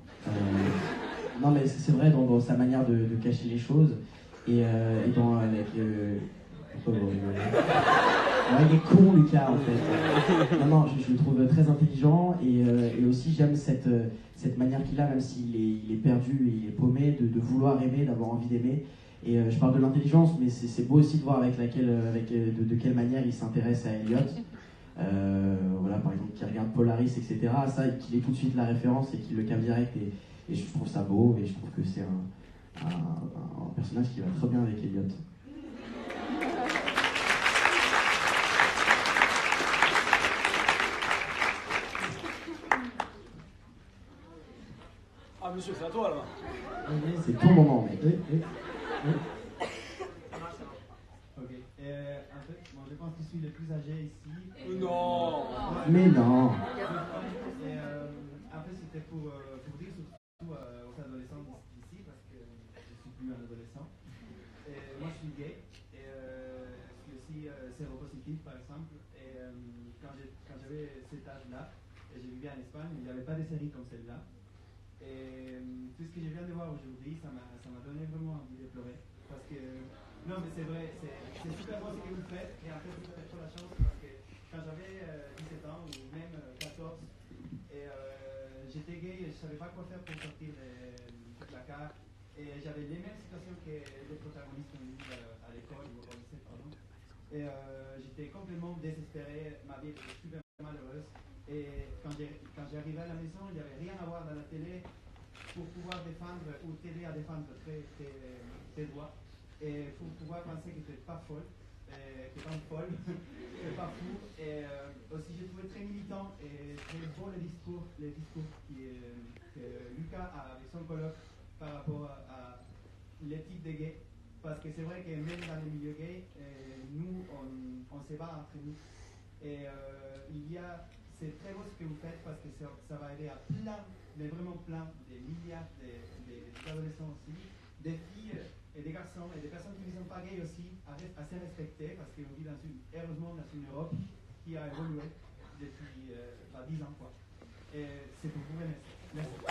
Non, mais c'est vrai dans sa manière de cacher les choses et dans avec pourquoi vous rigolez? Ouais, il est con, Lucas, en fait. Non, je le trouve très intelligent et aussi j'aime cette manière qu'il a, même s'il est perdu et il est paumé, de vouloir aimer, d'avoir envie d'aimer. Et je parle de l'intelligence, mais c'est beau aussi de voir de quelle manière il s'intéresse à Elliot. Voilà, par exemple, qu'il regarde Polaris, etc. Ça, qu'il ait tout de suite la référence et qu'il le capte direct. Et je trouve ça beau et je trouve que c'est un personnage qui va très bien avec Elliot. Ah monsieur, c'est à toi là. C'est ton moment, mec. Ok. En fait, moi je pense que je suis le plus âgé ici. Non. Mais non. Et après c'était pour dire surtout aux adolescents d'ici, parce que je suis plus un adolescent. Et moi je suis gay et je suis aussi séropositif par exemple. Et quand j'avais cet âge-là, et j'ai vécu en Espagne, il n'y avait pas de série comme celle-là. Et tout ce que je viens de voir aujourd'hui, ça m'a donné vraiment envie de pleurer. Parce que, non mais c'est vrai, c'est super beau ce que vous faites. Et en fait, vous avez trop la chance parce que quand j'avais 17 ans ou même 14, et j'étais gay et je ne savais pas quoi faire pour sortir du placard. Et j'avais les mêmes situations que les protagonistes ont eu à l'école ou au lycée, pardon. Et j'étais complètement désespéré, ma vie était super malheureuse. Et quand j'arrivais à la maison, il n'y avait rien à voir dans la télé pour pouvoir défendre ou t'aider à défendre tes droits. Et pour pouvoir penser que tu n'es pas folle, que tu n'es pas folle, que tu n'es pas fou. Et aussi, j'ai trouvé très militant et très beau les discours que Lucas a avec son colloque par rapport à l'éthique des gays. Parce que c'est vrai que même dans les milieux gays, nous, on se bat entre nous. Et c'est très beau ce que vous faites parce que ça va aider à plein, mais vraiment plein, des milliards d'adolescents aussi, des filles et des garçons et des personnes qui ne sont pas gays aussi à se respecter parce qu'on vit heureusement dans une Europe qui a évolué depuis 10 ans. Quoi. Et c'est pour vous remercier. Merci.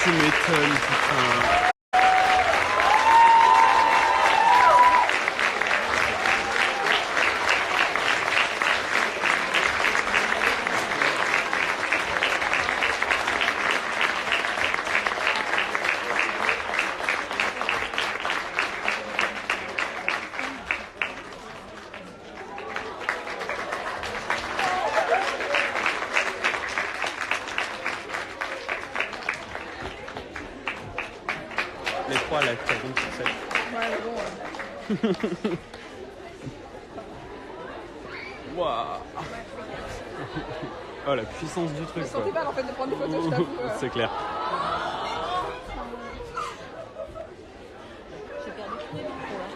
Tu m'étonnes, putain. Les trois là, qui tombent sur cette. Ouais, bon. Waouh. Oh la puissance du truc. Je sentais pas en fait de prendre des photos, je t'avoue. C'est clair. J'ai perdu tous les micros là.